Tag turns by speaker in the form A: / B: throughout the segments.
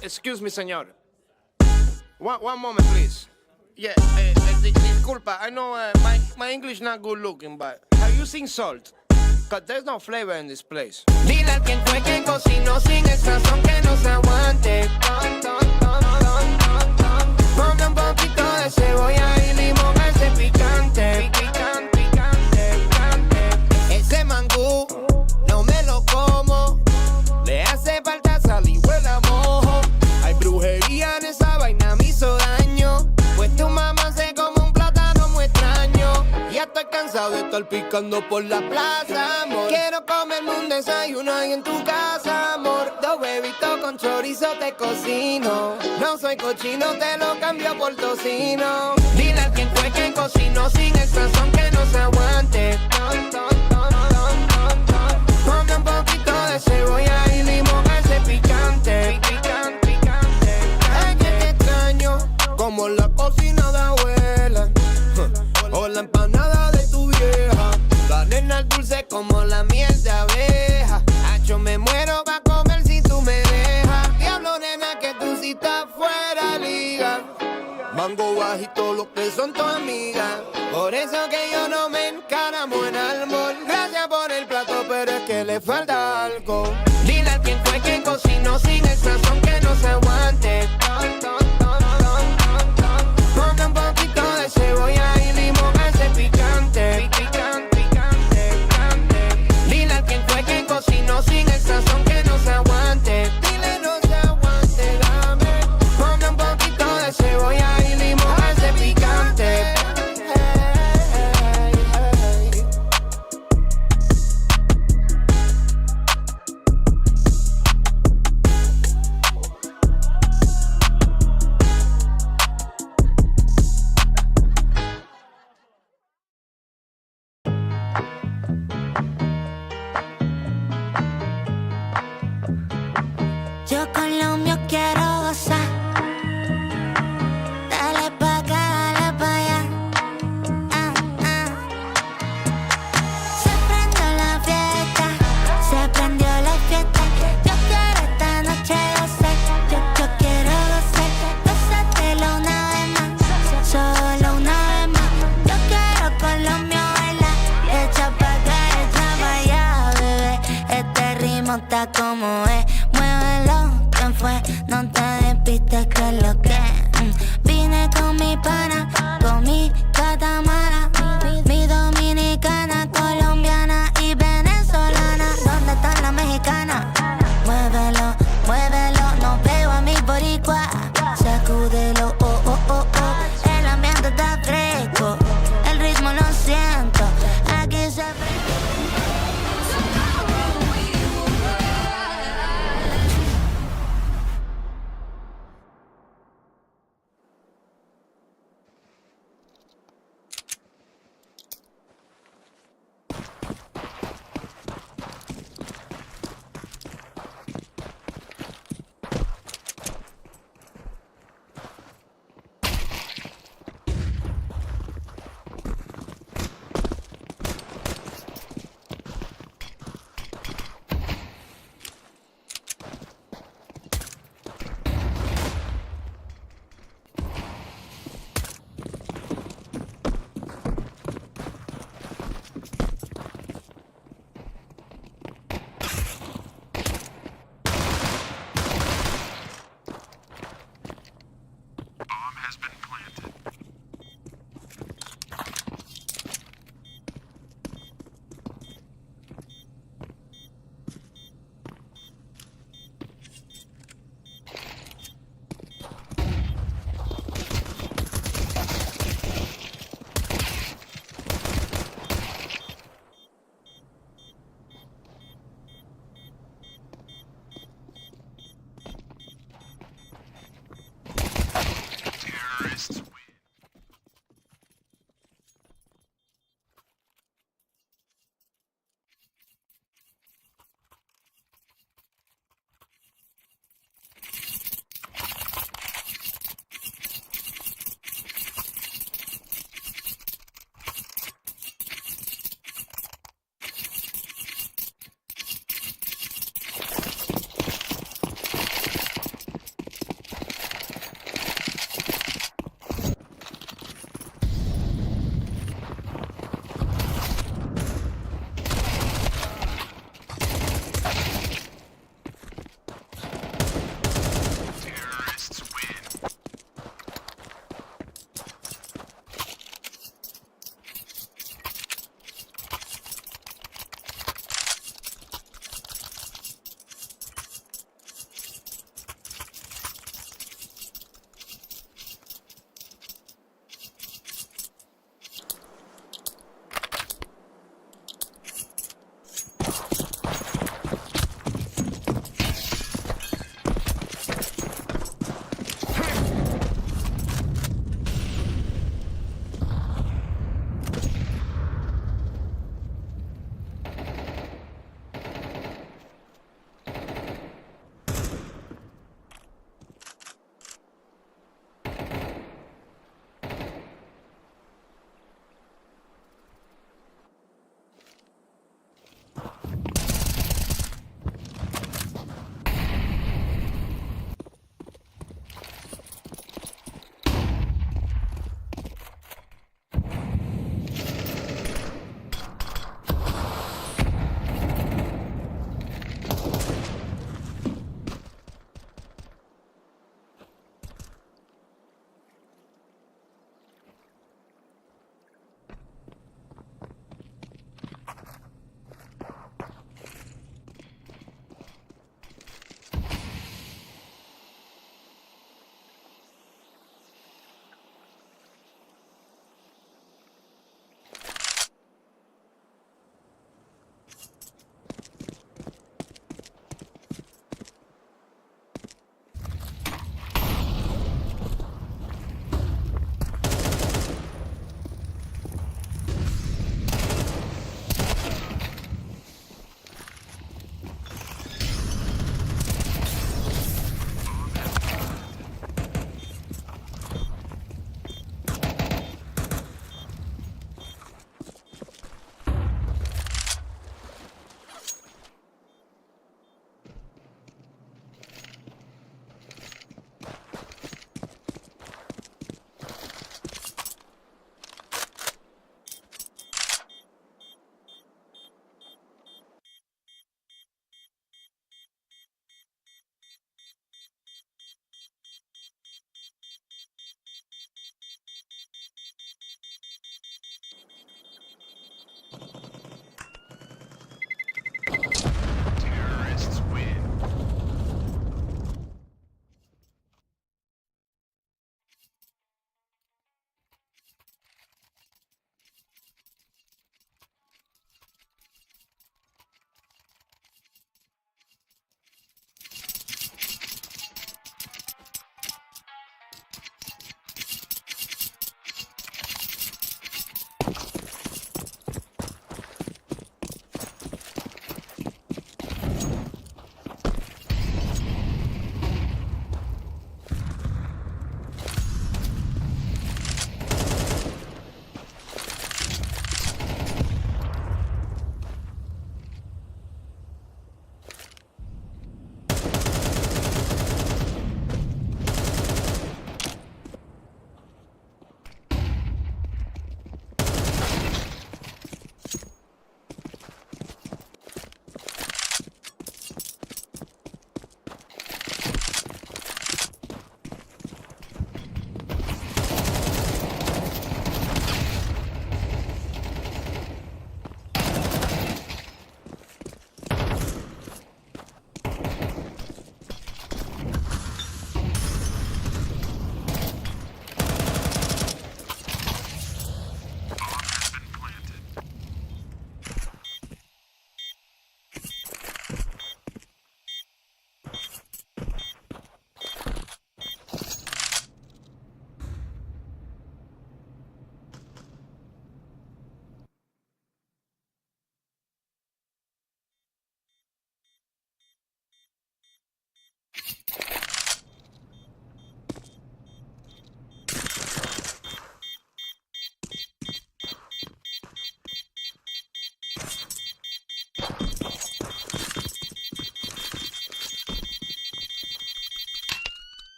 A: Excuse me, señor. One moment, please. Yeah, disculpa. I know my English not good looking, but are you using salt? Cause there's no flavor in this place.
B: Dile a quien fue que cocinó sin el sazón que no se aguante. Ponle un poquito de cebolla y limón a ese picante. Ese mangú no me lo como. Le hace falta sal y huele a mojo. Hay brujería en esa vaina, me hizo daño. Pues tu mamá se come un plátano muy extraño. Ya estoy cansado de estar picando por la plaza, amor. Quiero comerme un desayuno ahí en tu casa, amor. Dos huevitos con chorizo te cocino. No soy cochino, te lo cambio por tocino. Dile a quien fue que cocinó sin el sazón que no se aguante. Ponle un poquito de cebolla y limón a ese picante. Ay, que te extraño, como la cocina de abuela o la empanada de tu vieja. La nena dulce como la miel de abeja. Yo me muero pa' comer si tú me dejas. Diablo, nena, que tú sí estás fuera de liga. Mango bajito, lo que son tus amigas. Por eso que yo no me encaramo en almor. Gracias por el plato, pero es que le falta algo. Dile a quien fue que cocinó sin el sazón que no se aguante. Ponle un poquito de cebolla y limón a ese picante. Dile a quien fue que cocinó sin el sazón que no se aguante. Dile no se aguante, dame. Ponle un poquito de cebolla y limón a ese picante.
C: Yo con lo mío quiero gozar. Dale pa' acá, dale pa' allá. Se prendió la fiesta, se prendió la fiesta. Yo quiero esta noche gozar. Yo quiero gozar. Gózatelo una vez más, solo una vez más. Yo quiero con lo mío bailar. Echa pa' acá, echa pa' allá, bebé. Este ritmo está como es. Muévelo, ¿quién fue? No te despistes que es lo que vine con mi pana, con mi catamara. Mi dominicana, colombiana y venezolana. ¿Dónde están las mexicanas? Muévelo, muévelo, no veo a mi boricua. Sacúdelo, oh, oh, oh, oh. El ambiente está fresco, el ritmo lo siento. Aquí se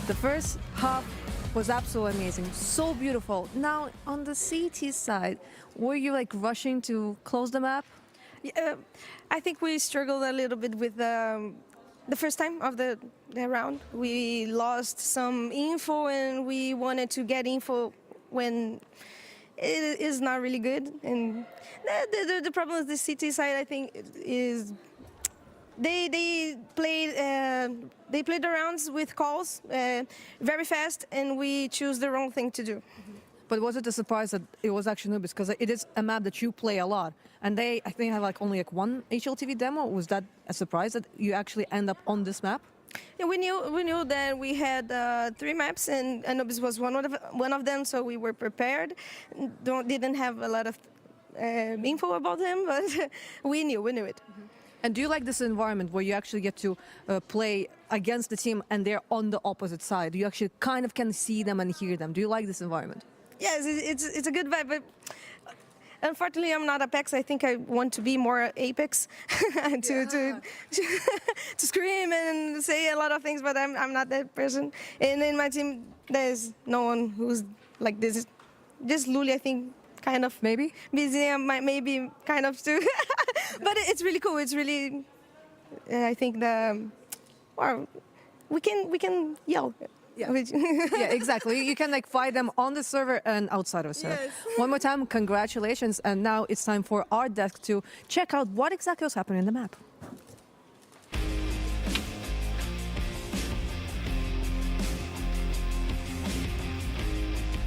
D: The first half was absolutely amazing, so beautiful. Now, on the CT side, were you like rushing to close the map?
E: I think we struggled a little bit with the first time of the round. We lost some info and we wanted to get info when it is not really good. And the problem with the CT side, I think, is they played the rounds with calls very fast, and we choose the wrong thing to do.
D: But was it a surprise that it was actually Nubis? Because it is a map that you play a lot, and they, I think, have like only like one HLTV demo. Was that a surprise that you actually end up on this map?
E: Yeah, we knew that we had 3 maps, and Anubis was one of them, so we were prepared. Didn't have a lot of info about them, but we knew it.
D: And do you like this environment where you actually get to play against the team and they're on the opposite side? You actually kind of can see them and hear them. Do you like this environment?
E: Yes, it's a good vibe, but unfortunately I'm not Apex. I think I want to be more Apex to scream and say a lot of things, but I'm not that person. And in my team there's no one who's like this. Just Luli, I think, kind of.
D: Maybe?
E: Busy, maybe kind of too. But it's really cool. It's really, I think we can yell.
D: Yeah. Yeah, exactly. You can like fight them on the server and outside of the server.
E: Yes.
D: One more time, congratulations. And now it's time for our desk to check out what exactly was happening in the map.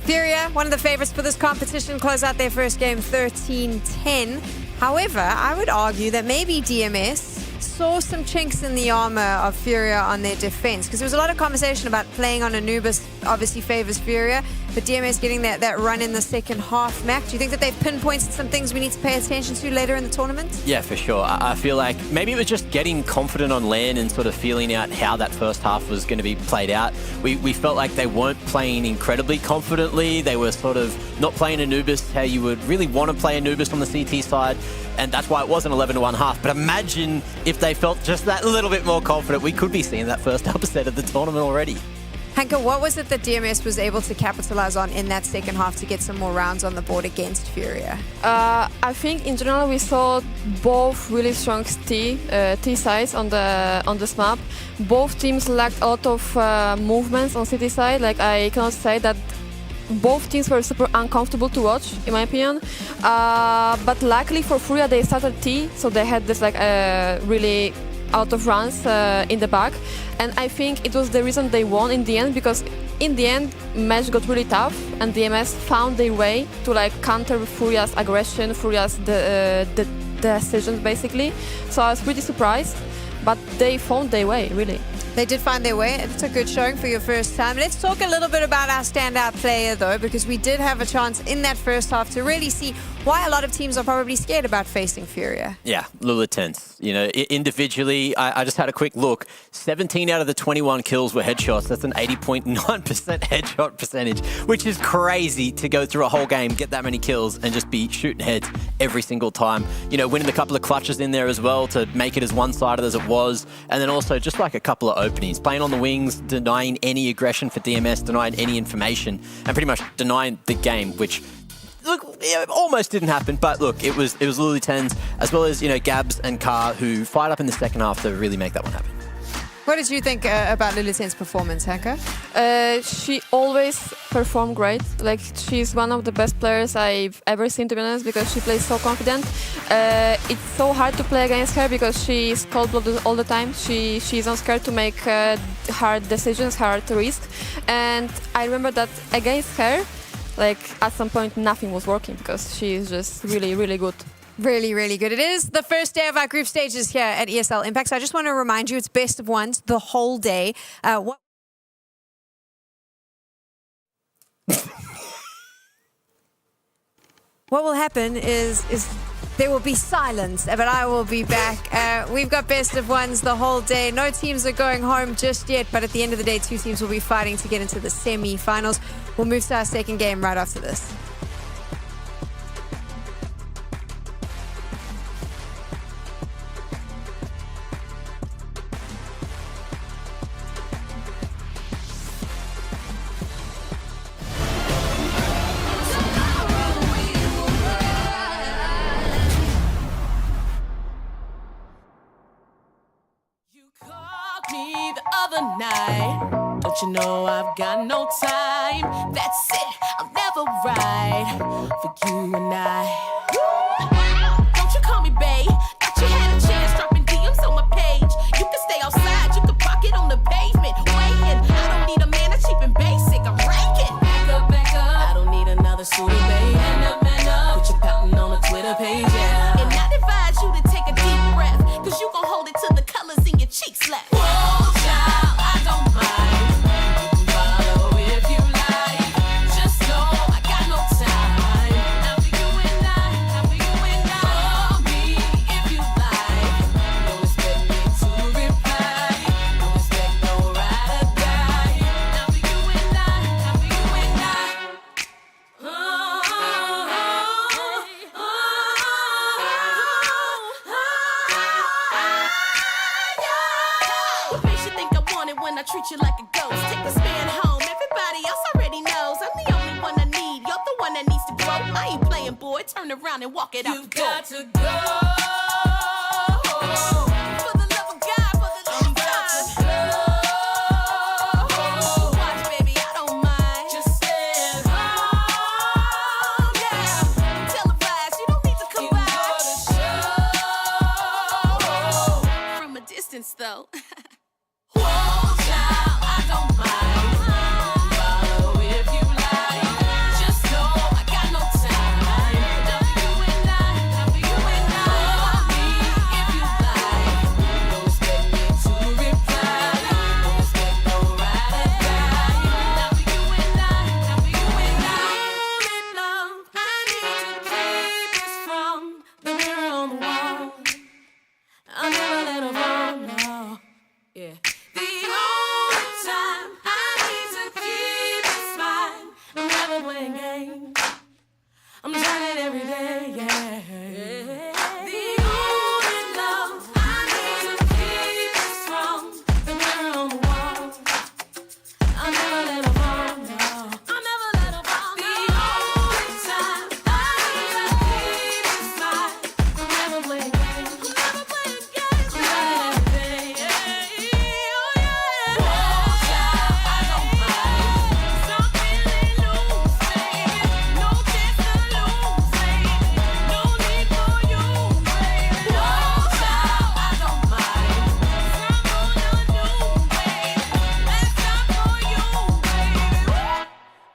F: FURIA, one of the favorites for this competition, close out their first game 13-10. However, I would argue that maybe DMS saw some chinks in the armor of FURIA on their defense, because there was a lot of conversation about playing on Anubis obviously favors FURIA, but DMS getting that run in the second half. Mac, do you think that they've pinpointed some things we need to pay attention to later in the tournament?
G: Yeah, for sure. I feel like maybe it was just getting confident on LAN and sort of feeling out how that first half was going to be played out. We felt like they weren't playing incredibly confidently. They were sort of not playing Anubis how you would really want to play Anubis on the CT side, and that's why it was an 11-1 half. But imagine if they felt just that little bit more confident. We could be seeing that first upset of the tournament already.
F: Hanka, what was it that DMS was able to capitalize on in that second half to get some more rounds on the board against FURIA?
H: I think in general we saw both really strong T sides on this map. Both teams lacked a lot of movements on CT side. Like, I cannot say that both teams were super uncomfortable to watch, in my opinion. But luckily for FURIA, they started T, so they had this like really out of runs in the back, and I think it was the reason they won in the end, because in the end match got really tough and DMS found their way to like counter FURIA's aggression, FURIA's the decisions basically. So I was pretty surprised, but they found their way, really.
F: They did find their way. It's a good showing for your first time. Let's talk a little bit about our standout player, though, because we did have a chance in that first half to really see why a lot of teams are probably scared about facing FURIA.
G: Yeah, Lula tense. You know, individually, I just had a quick look. 17 out of the 21 kills were headshots. That's an 80.9% headshot percentage, which is crazy to go through a whole game, get that many kills, and just be shooting heads every single time. You know, winning a couple of clutches in there as well to make it as one-sided as it was. And then also just like a couple of openings, playing on the wings, denying any aggression for DMS, denying any information, and pretty much denying the game, which, look, it almost didn't happen, but look, it was Lulu Tens, as well as, you know, Gabs and Carr, who fired up in the second half to really make that one happen.
F: What did you think about Lulu Ten's performance, Hanka?
H: She always performed great. Like, she's one of the best players I've ever seen, to be honest, because she plays so confident. It's so hard to play against her because she's cold-blooded all the time. She's not scared to make hard decisions, hard risk. And I remember that against her, like, at some point nothing was working because she's just really, really good.
F: Really, really good. It is the first day of our group stages here at ESL Impact. So I just want to remind you, it's best of ones the whole day. What will happen is there will be silence, but I will be back. We've got best of ones the whole day. No teams are going home just yet, but at the end of the day, 2 teams will be fighting to get into the semi-finals. We'll move to our second game right after this.
I: me the other night. Don't you know I've got no time? That's it, I'm never right for you and I. Don't you call me babe? Thought you had a chance dropping DMs on my page. You can stay outside, you can park it on the pavement. Waiting, I don't need a man that's cheap and basic. I'm ranking. Back up. I don't need another suitor, babe. Man up. Put your pouting on the Twitter page, yeah. And I advise you to take a deep breath, cause you gon' hold it till the colors in your cheeks left. Whoa, child, I don't mind. You can follow if you like. Just know I got no time. Now for you and I, now for you and I. Call me if you like. Don't expect me to reply. Don't expect no ride or die. Now for you and I, now for you and I. What makes you think I want it when I treat you like a ghost? Take this man home, everybody else already knows I'm the only one I need, you're the one that needs to grow. I ain't playing, boy, turn around and walk it out the door. You've got to go. For the love of God, for the love of God. Watch, baby, I don't mind. Just stand home, yeah. Televised, you don't need to come by. From a distance, though. Whoa, child, I don't mind. Follow if you like. Just know I got no time. Now for you and I, now for you and I. Call me if you like. Don't expect me to reply. Don't expect no ride or die. Now for you and I, now for you and I. Love, I need to keep this from the mirror on the wall. I'll never let her fall, no. Yeah. The only time I need to keep it smile, I'm never playing games. I'm trying every day, yeah. The only love I need to keep it strong, the mirror on the wall. I'll never let her fall, no. I'll never let her fall, no. The only time I need to keep it smile, I'm never playing games. I'm never playing games. I'm trying every day, yeah. Oh, yeah. Whoa, child, I don't mind. Stop feeling loose, baby. No chance to lose, baby. No need for you, baby. Whoa, child, I don't mind. Stop on your new, baby. Let's stop for you, baby.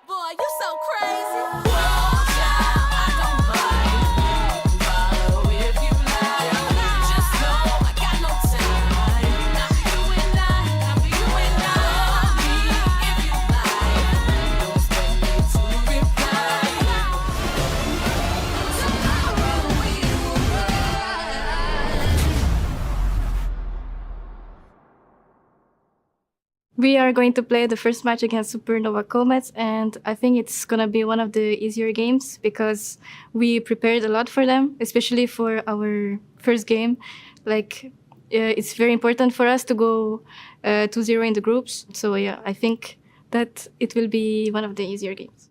I: Boy, you so crazy. Whoa, child, I don't mind. Follow if you like. Just know I got no time. Now for you and I, now for you and I. Call me if you like. Don't expect me to reply. Tomorrow we will
J: We are going to play the first match against Supernova Comets, and I think it's going to be one of the easier games because we prepared a lot for them, especially for our first game. It's very important for us to go 2-0 in the groups. So yeah, I think that it will be one of the easier games.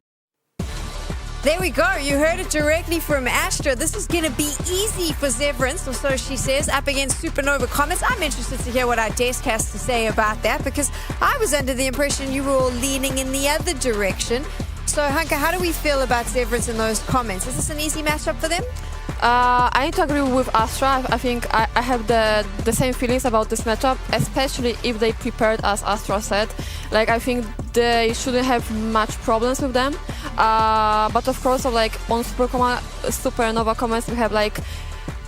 F: There we go. You heard it directly from Astra. This is going to be easy for Zerance, or so she says, up against Supernova Comets. I'm interested to hear what our desk has to say about that, because I was under the impression you were all leaning in the other direction. So, Hanka, how do we feel about Zerance in those comments? Is this an easy matchup for them?
H: I need to agree with Astra. I think I have the same feelings about this matchup, especially if they prepared, as Astra said. Like, I think they shouldn't have much problems with them. But of course, like on Supernova Comets, we have like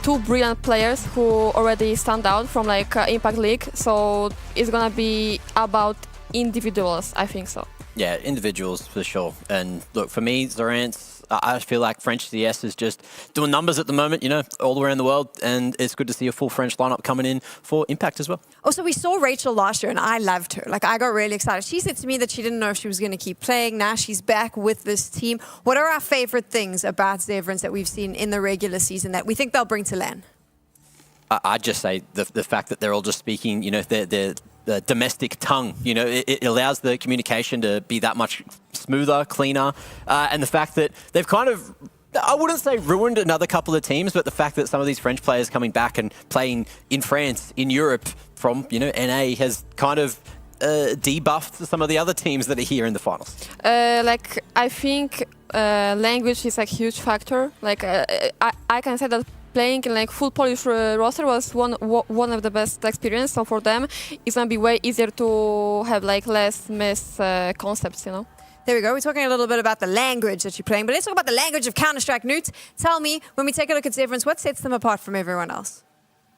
H: two brilliant players who already stand out from like Impact League. So it's gonna be about individuals, I think so.
G: Yeah, individuals for sure. And look, for me, Zerance, I feel like French CS is just doing numbers at the moment, you know, all around the world. And it's good to see a full French lineup coming in for Impact as well.
F: Also, we saw Rachel last year and I loved her. Like, I got really excited. She said to me that she didn't know if she was going to keep playing. Now she's back with this team. What are our favorite things about Zerance that we've seen in the regular season that we think they'll bring to LAN?
G: I'd just say the fact that they're all just speaking, you know, the domestic tongue, you know, it allows the communication to be that much smoother, cleaner, and the fact that they've kind of, I wouldn't say ruined another couple of teams, but the fact that some of these French players coming back and playing in France, in Europe, from, you know, NA has kind of debuffed some of the other teams that are here in the finals?
H: Like I think language is a huge factor. Like I can say that playing in like full Polish roster was one of the best experience. So for them, it's gonna be way easier to have like less concepts, you know.
F: There we go. We're talking a little bit about the language that you're playing, but let's talk about the language of Counter-Strike. Newt, tell me, when we take a look at Zerance, what sets them apart from everyone else?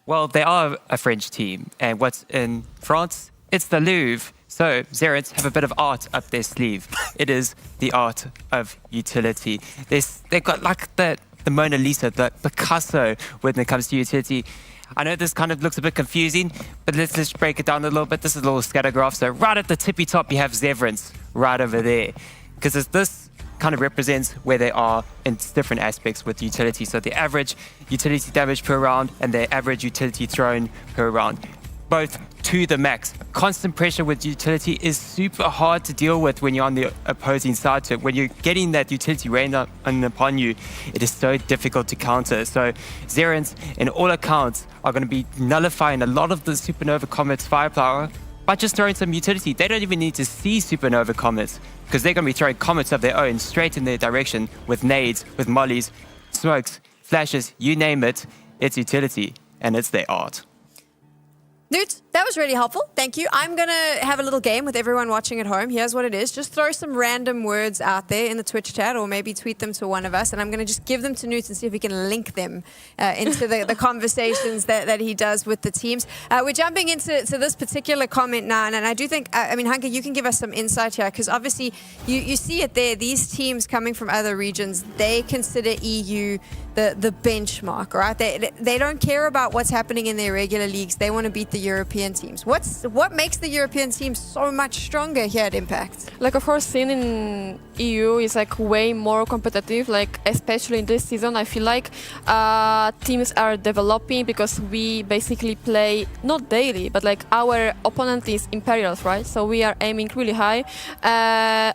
K: Well, they are a French team, and what's in France? It's the Louvre. So Zerance have a bit of art up their sleeve. It is the art of utility. They've got like the Mona Lisa, the Picasso when it comes to utility. I know this kind of looks a bit confusing, but let's just break it down a little bit. This is a little scatter graph. So right at the tippy top, you have Zerance right over there, because this kind of represents where they are in different aspects with utility. So the average utility damage per round and their average utility thrown per round, both to the max. Constant pressure with utility is super hard to deal with when you're on the opposing side to it. When you're getting that utility rained upon you, it is so difficult to counter. So Zerance, in all accounts, are going to be nullifying a lot of the Supernova Comets firepower by just throwing some utility. They don't even need to see Supernova Comets, because they're going to be throwing Comets of their own straight in their direction with nades, with mollies, smokes, flashes, you name it. It's utility, and it's their art.
F: Newt, that was really helpful. Thank you. I'm going to have a little game with everyone watching at home. Here's what it is. Just throw some random words out there in the Twitch chat, or maybe tweet them to one of us, and I'm going to just give them to Newt and see if we can link them into the conversations that he does with the teams. We're jumping into this particular comment now, and I do think, I mean, Hanka, you can give us some insight here, because obviously you see it there. These teams coming from other regions, they consider EU the benchmark, right? They don't care about what's happening in their regular leagues. They want to beat the European teams. What makes the European teams so much stronger here at Impact?
H: Like, of course, scene in EU is like way more competitive. Like, especially in this season, I feel like teams are developing, because we basically play not daily, but like our opponent is Imperials, right? So we are aiming really high.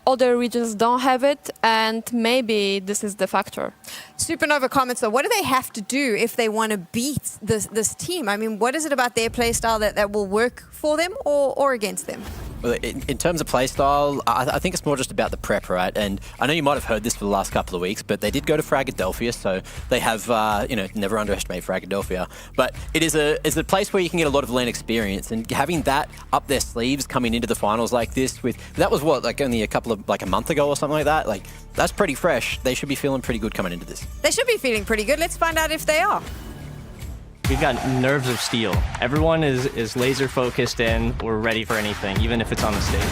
H: Other regions don't have it, and maybe this is the factor.
F: Supernova Comets, though, what do they have to do if they want to beat this team? I mean, what is it about their playstyle that will work for them or against them?
G: Well, in terms of playstyle, I think it's more just about the prep, right? And I know you might have heard this for the last couple of weeks, but they did go to Fragadelphia, so they have, you know, never underestimate Fragadelphia. But it is a place where you can get a lot of LAN experience, and having that up their sleeves coming into the finals like this, that was what, like only a month ago or something like that. Like, that's pretty fresh. They should be feeling pretty good coming into this.
F: They should be feeling pretty good. Let's find out if they are.
L: We've got nerves of steel. Everyone is laser focused in. We're ready for anything, even if it's on the stage.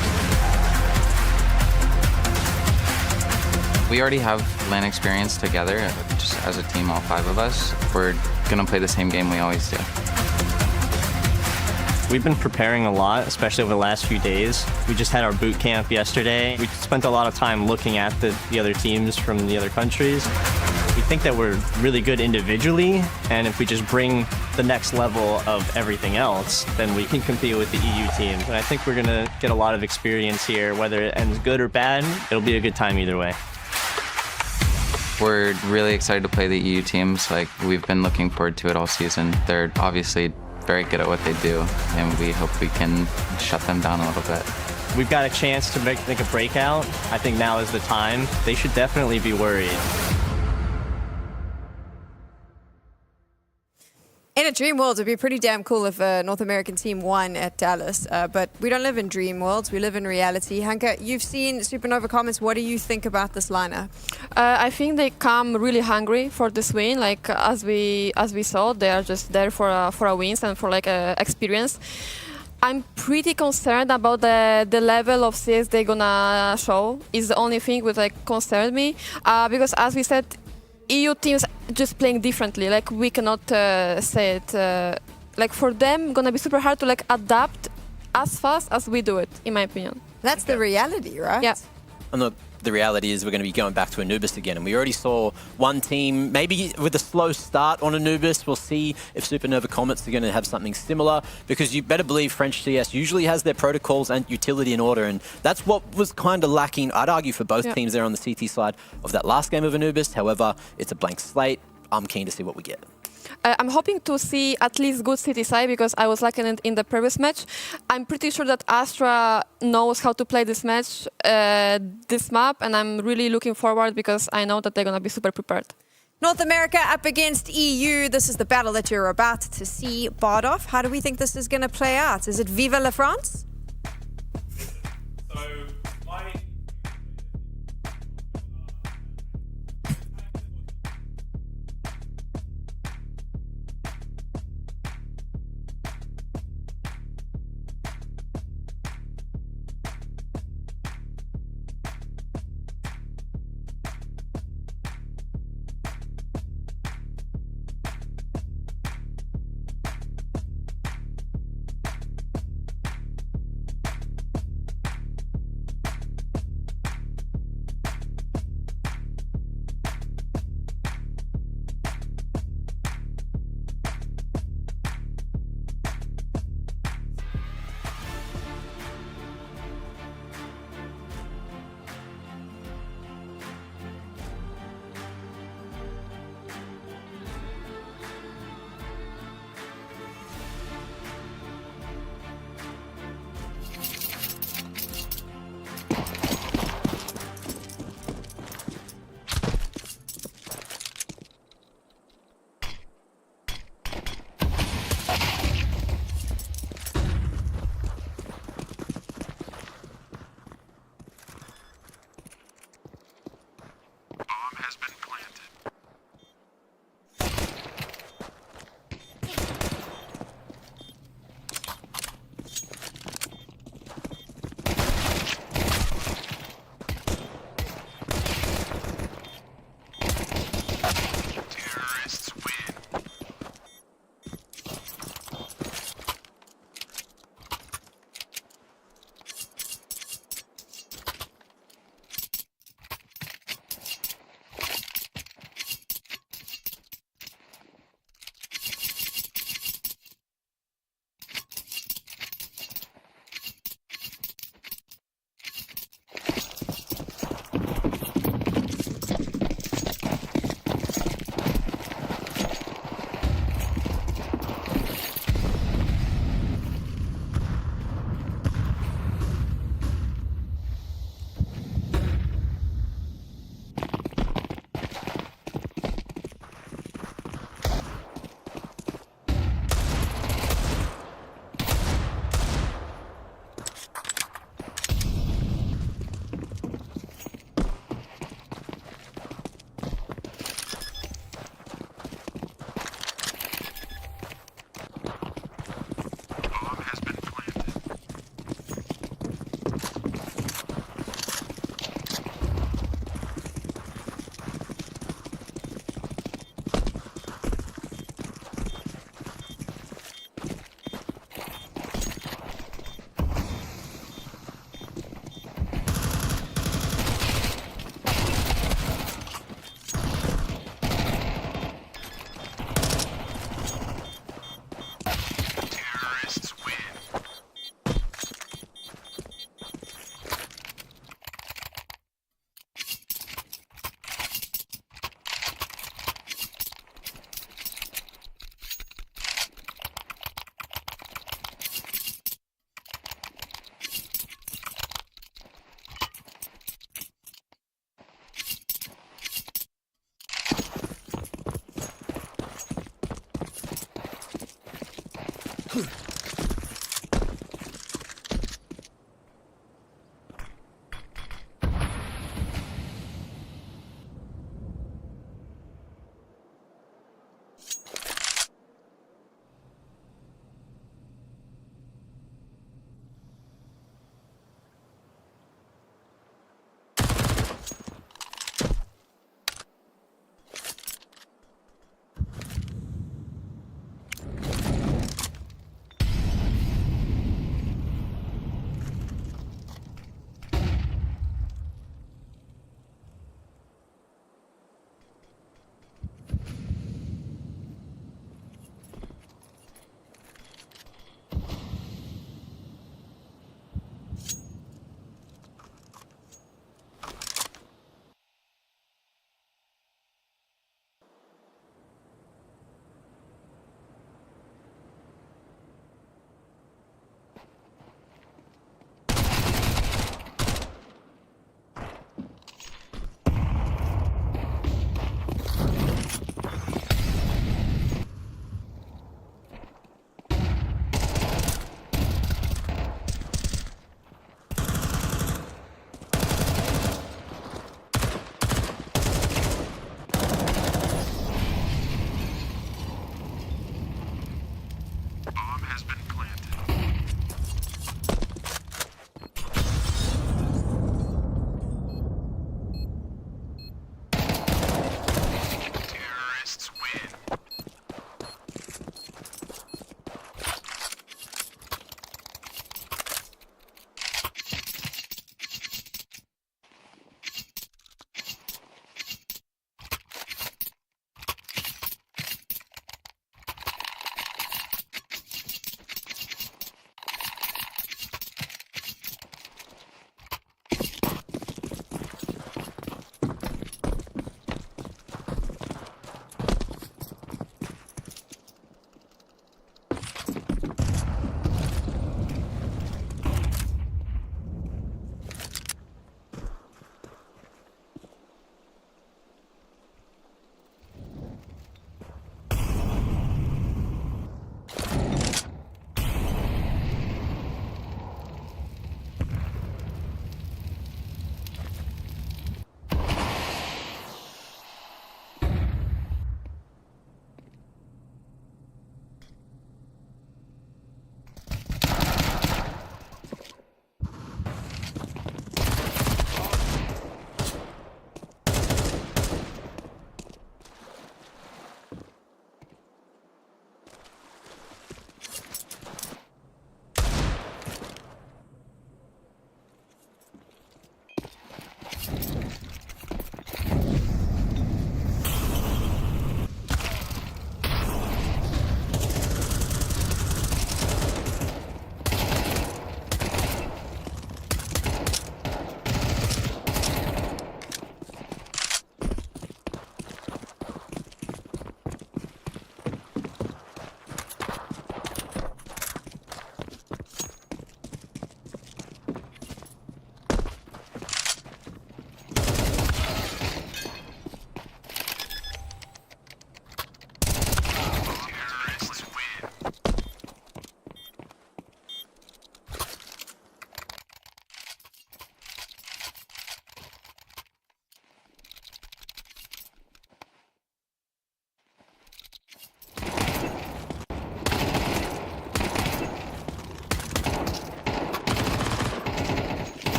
M: We already have LAN experience together, just as a team, all 5 of us. We're gonna play the same game we always do.
L: We've been preparing a lot, especially over the last few days. We just had our boot camp yesterday. We spent a lot of time looking at the other teams from the other countries. We think that we're really good individually, and if we just bring the next level of everything else, then we can compete with the EU teams. And I think we're gonna get a lot of experience here, whether it ends good or bad. It'll be a good time either way.
M: We're really excited to play the EU teams. Like, we've been looking forward to it all season. They're obviously very good at what they do, and we hope we can shut them down a little bit.
L: We've got a chance to make a breakout. I think now is the time. They should definitely be worried.
F: In a dream world, it'd be pretty damn cool if a North American team won at Dallas, but we don't live in dream worlds, we live in reality. Hanka, you've seen Supernova Comets. What do you think about this lineup?
H: I think they come really hungry for this win. Like, as we saw, they are just there for a wins and for like experience. I'm pretty concerned about the level of CS they're gonna show. Is the only thing which like concerned me, because as we said, EU teams just playing differently. Like, we cannot say it. Like, for them, gonna be super hard to like adapt as fast as we do it, in my opinion.
F: That's the reality, right?
H: Yeah.
G: And look, the reality is we're going to be going back to Anubis again, and we already saw one team, maybe with a slow start on Anubis. We'll see if Supernova Comets are going to have something similar, because you better believe French CS usually has their protocols and utility in order, and that's what was kind of lacking, I'd argue, for both teams there on the CT side of that last game of Anubis. However, it's a blank slate. I'm keen to see what we get.
H: I'm hoping to see at least good City side because I was lacking it in the previous match. I'm pretty sure that Astra knows how to play this match, this map, and I'm really looking forward because I know that they're going to be super prepared.
F: North America up against EU. This is the battle that you're about to see. Bardov, how do we think this is going to play out? Is it Viva la France?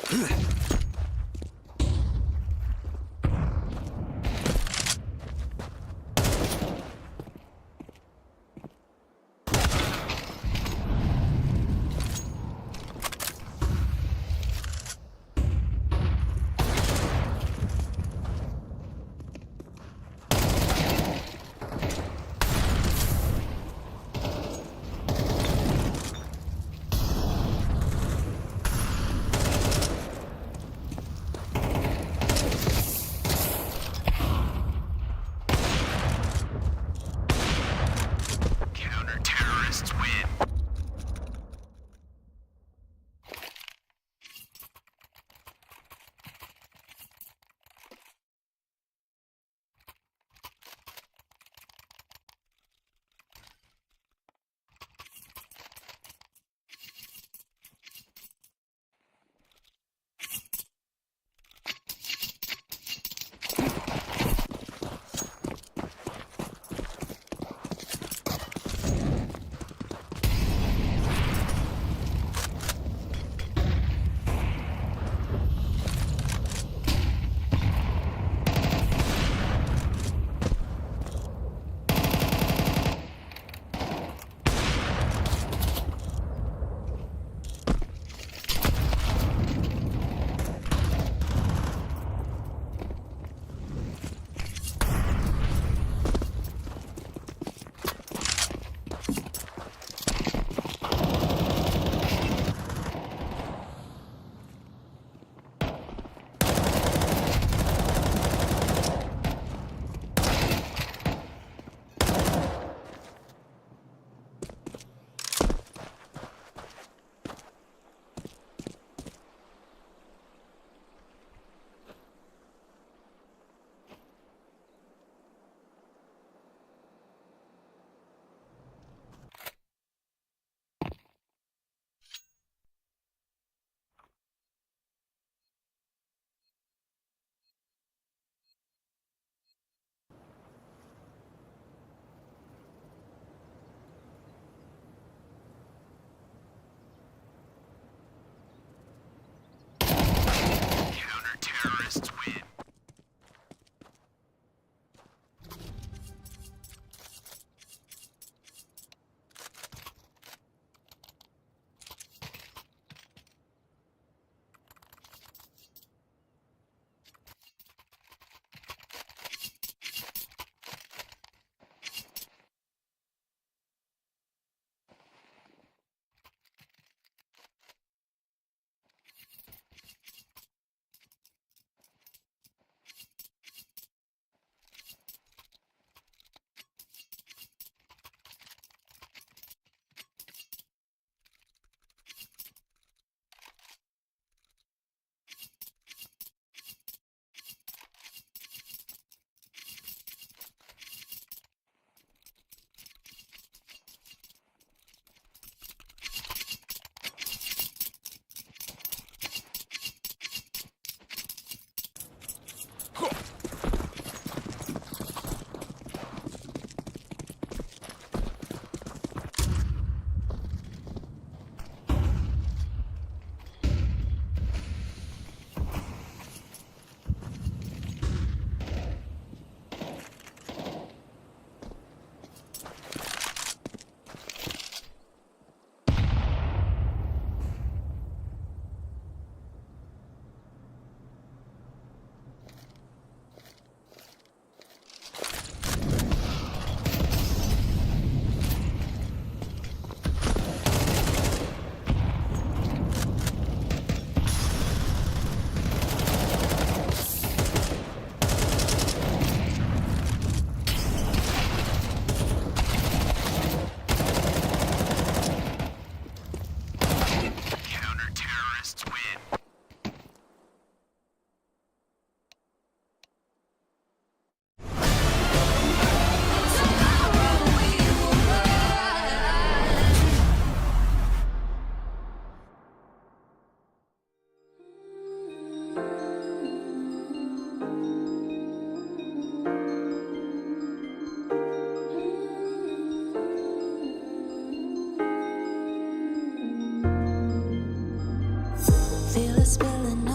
C: Feel it spilling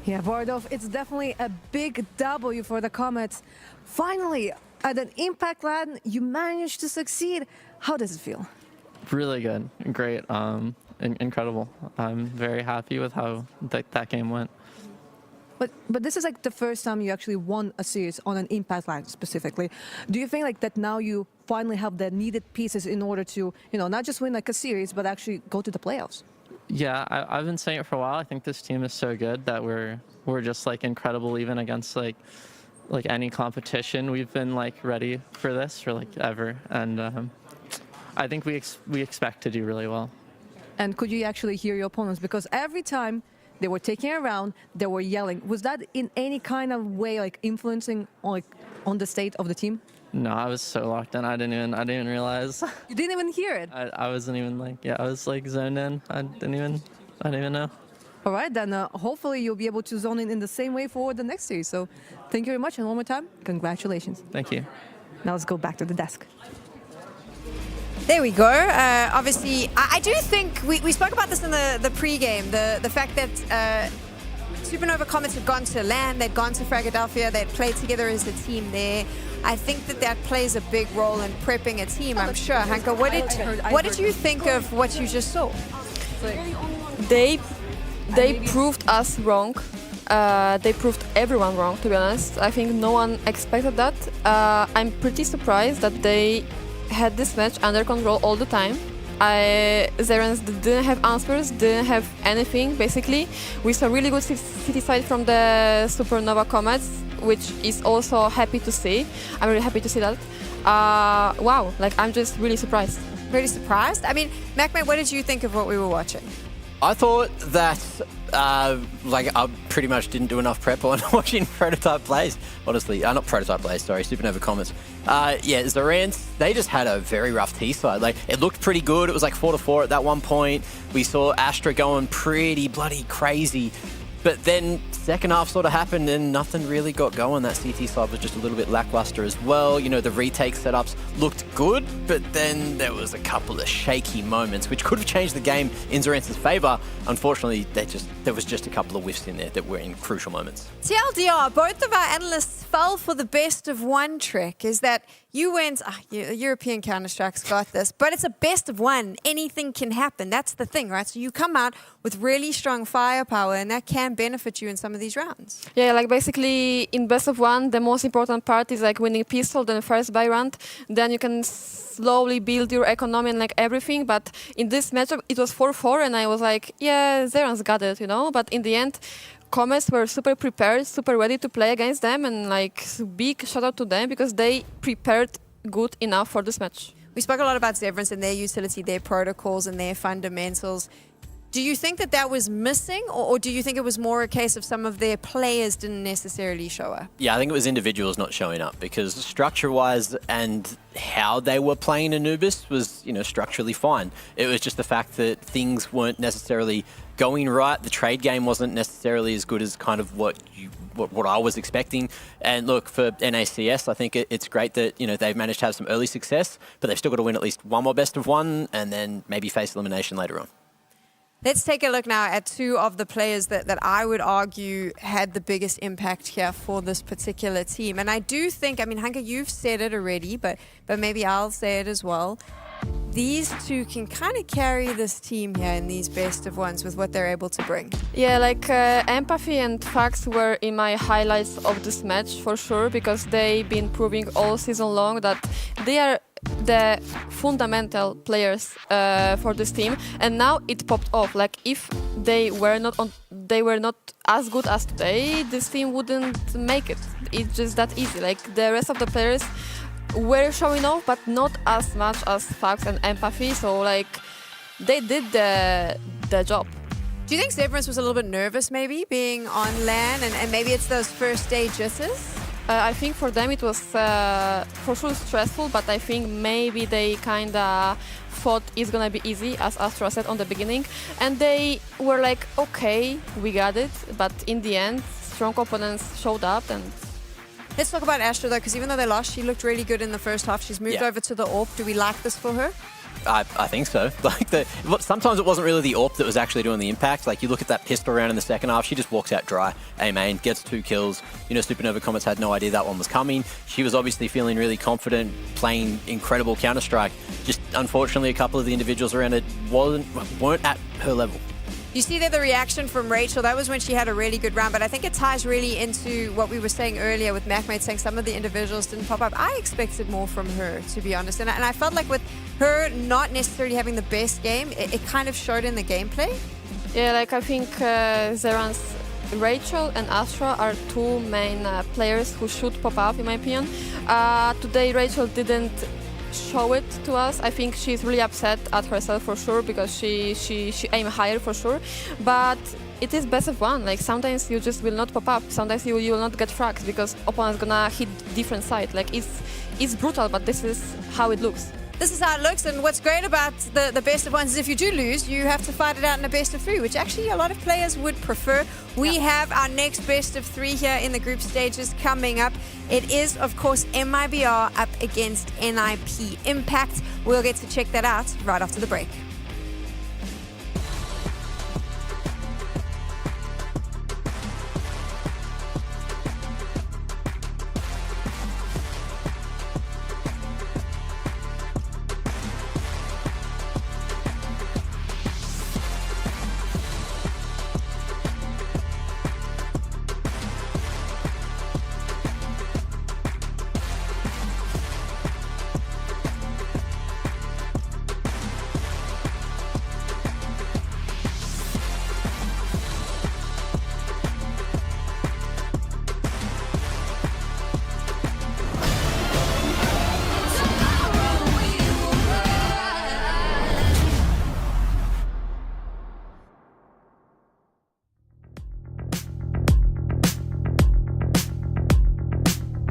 D: Yeah, Bardov, it's definitely a big W for the Comets. Finally, at an Impact LAN, you managed to succeed. How does it feel?
N: Really good, great, incredible. I'm very happy with how that game went.
D: But this is like the first time you actually won a series on an Impact LAN specifically. Do you think like that now you finally have the needed pieces in order to, you know, not just win like a series, but actually go to the playoffs?
N: Yeah, I've been saying it for a while. I think this team is so good that we're just like incredible even against like any competition. We've been like ready for this for like ever, and I think we expect to do really well.
D: And could you actually hear your opponents? Because every time they were taking a round, they were yelling. Was that in any kind of way like influencing on the state of the team?
N: No, I was so locked in. I didn't even realize.
D: You didn't even hear it.
N: I wasn't even like, I was like zoned in. I didn't even know.
D: All right, then hopefully you'll be able to zone in the same way for the next series. So thank you very much, and one more time, congratulations.
N: Thank you.
D: Now let's go back to the desk.
F: There we go. Obviously, I do think we spoke about this in the pre-game, the fact that Supernova Comets had gone to LAN, they'd gone to Philadelphia, they'd played together as a team there. I think that plays a big role in prepping a team, I'm sure. Hanka, what did you think of what you just saw?
H: They proved us wrong. They proved everyone wrong, to be honest. I think no one expected that. I'm pretty surprised that they had this match under control all the time. Zerance didn't have answers, didn't have anything, basically. We saw really good city side from the Supernova Comets, which is also happy to see. I'm really happy to see that. Wow, like I'm just really surprised.
F: Really surprised? I mean, MacMate, what did you think of what we were watching?
G: I thought that I pretty much didn't do enough prep on watching Prototype plays. Honestly, not Prototype plays, sorry, Supernova Comets. Yeah, Zerance, they just had a very rough T side. Like, it looked pretty good. It was like 4-4 at that one point. We saw Astra going pretty bloody crazy. But then second half sort of happened and nothing really got going. That CT side was just a little bit lackluster as well. You know, the retake setups looked good, but then there was a couple of shaky moments which could have changed the game in Zerance's favor. Unfortunately, there was just a couple of whiffs in there that were in crucial moments.
F: TLDR, both of our analysts fell for the best of one trick, is that you went, European Counter-Strike's got this, but it's a best of one. Anything can happen. That's the thing, right? So you come out with really strong firepower, and that can benefit you in some of these rounds.
H: Yeah, like basically in best of one, the most important part is like winning pistol, then first buy round. Then you can slowly build your economy and like everything. But in this matchup, it was 4-4, and I was like, yeah, Zerance got it, you know? But in the end, Comets were super prepared, super ready to play against them, and like big shout out to them because they prepared good enough for this match.
F: We spoke a lot about Zerance and their utility, their protocols and their fundamentals. Do you think that was missing, or do you think it was more a case of some of their players didn't necessarily show up?
G: Yeah, I think it was individuals not showing up because structure-wise and how they were playing Anubis was, you know, structurally fine. It was just the fact that things weren't necessarily going right. The trade game wasn't necessarily as good as kind of what I was expecting. And look, for NACS, I think it's great that, you know, they've managed to have some early success, but they've still got to win at least one more best of one and then maybe face elimination later on.
F: Let's take a look now at two of the players that I would argue had the biggest impact here for this particular team. And I do think, I mean, Hanka, you've said it already, but maybe I'll say it as well. These two can kind of carry this team here in these best of ones with what they're able to bring.
H: Yeah, like Empathy and Fax were in my highlights of this match for sure, because they've been proving all season long that they are the fundamental players for this team, and now it popped off. Like if they were not as good as today, this team wouldn't make it. It's just that easy. Like the rest of the players were showing off, but not as much as Fax and Empathy. So like they did the job.
F: Do you think Zerance was a little bit nervous maybe being on LAN and maybe it's those first day jitters?
H: I think for them it was for sure stressful, but I think maybe they kind of thought it's gonna be easy, as Astra said on the beginning, and they were like, okay, we got it. But in the end, strong opponents showed up. And
F: let's talk about Astra though, because even though they lost, she looked really good in the first half. She's moved over to the AWP. Do we like this for her?
G: I think so. Like sometimes it wasn't really the AWP that was actually doing the impact. Like you look at that pistol round in the second half, she just walks out dry. A main, gets 2 kills. You know, Supernova Comets had no idea that one was coming. She was obviously feeling really confident, playing incredible Counter-Strike. Just unfortunately, a couple of the individuals around it weren't at her level.
F: You see there the reaction from Rachel. That was when she had a really good round, but I think it ties really into what we were saying earlier with MacMate saying some of the individuals didn't pop up. I expected more from her, to be honest, and I felt like with her not necessarily having the best game, it kind of showed in the gameplay.
H: Yeah, like I think Zerance, Rachel and Astra are 2 main players who should pop up, in my opinion. Today Rachel didn't show it to us. I think she's really upset at herself for sure because she aimed higher for sure. But it is best of 1. Like sometimes you just will not pop up. Sometimes you will not get frags because opponent's gonna hit different side. Like it's brutal, but this is how it looks.
F: This is how it looks, and what's great about the best of 1s is if you do lose, you have to fight it out in a best of 3, which actually a lot of players would prefer. We have our next best of 3 here in the group stages coming up. It is, of course, MIBR up against NiP Impact. We'll get to check that out right after the break.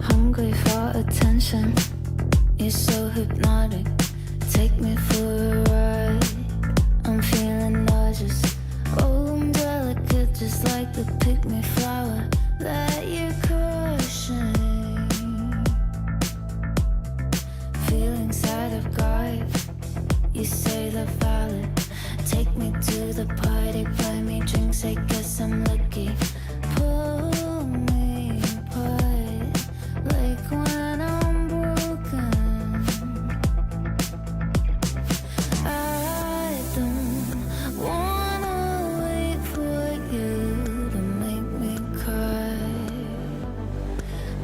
C: Hungry for attention, you're so hypnotic. Take me for a ride, I'm feeling nauseous. Oh, I'm delicate, just like the pick-me flower that you're crushing. Feelings out of guard, you say they're valid. Take me to the party, buy me drinks, I guess I'm lucky. Pull me apart, like when I'm broken. I don't wanna wait for you to make me cry.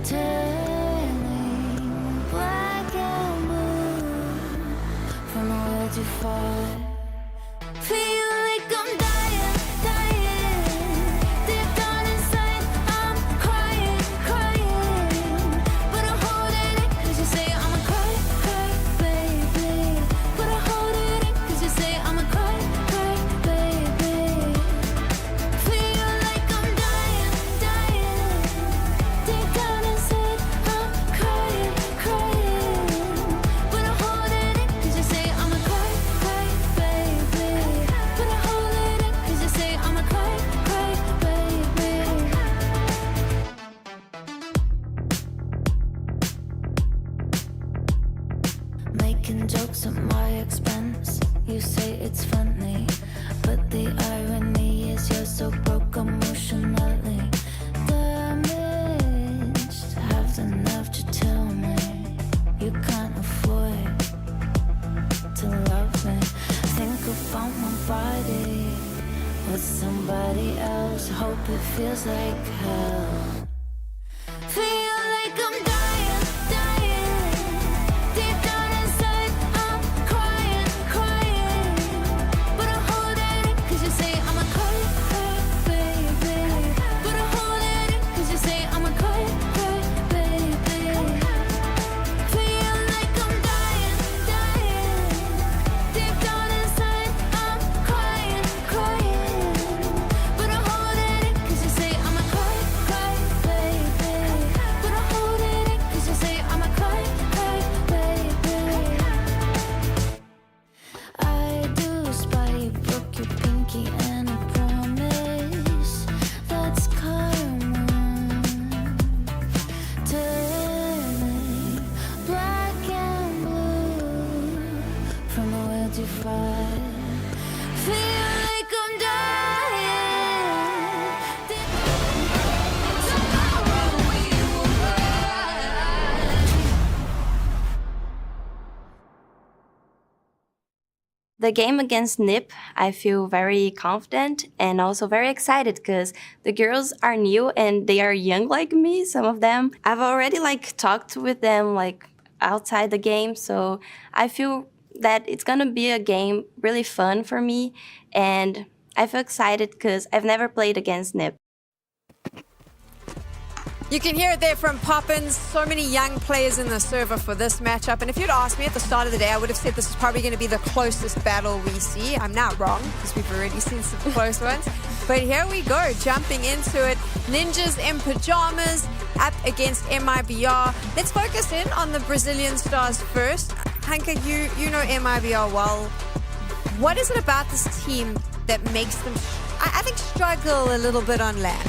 C: Turning black and blue from where you fall. Feel like I'm dying, dying. Deep down inside, I'm crying, crying. But I'm holding it, cause you say I'm a cry, cry, baby. But I'm holding it, cause you say I'm a cry, cry, baby. Feel like I'm dying, dying. Deep down inside, I'm crying, crying. But I'm holding it, cause you say I'm a cry, cry, baby. But I'm holding it, cause you say I'm a cry, cry, baby. Making jokes at my expense, you say it's funny, but the irony is you're so broke emotionally damaged. Have the nerve to tell me you can't afford to love me. Think about my body with somebody else, hope it feels like hell. Feel like I'm dying, dying. Deep down inside, I'm crying, crying. But I'm holding it, cause you say I'm a cry, cry, baby. But I'm holding it, cause you say I'm a cry, cry, baby. Feel like I'm dying, dying. Deep down inside, I'm crying, crying. But I'm holding it, cause you say I'm a cry, cry, baby. But I'm holding it, justified. Feel like I'm dying. Tomorrow we will rise.
O: The game against NiP, I feel very confident and also very excited because the girls are new and they are young like me, some of them. I've already talked with them outside the game, so I feel that it's gonna be a game really fun for me, and I feel excited because I've never played against NiP.
F: You can hear it there from Poppins. So many young players in the server for this matchup. And if you'd asked me at the start of the day, I would have said this is probably going to be the closest battle we see. I'm not wrong, because we've already seen some close ones. But here we go, jumping into it. Ninjas in pajamas up against MIBR. Let's focus in on the Brazilian stars first. Hanka, you know MIBR well. What is it about this team that makes them, I think, struggle a little bit on land?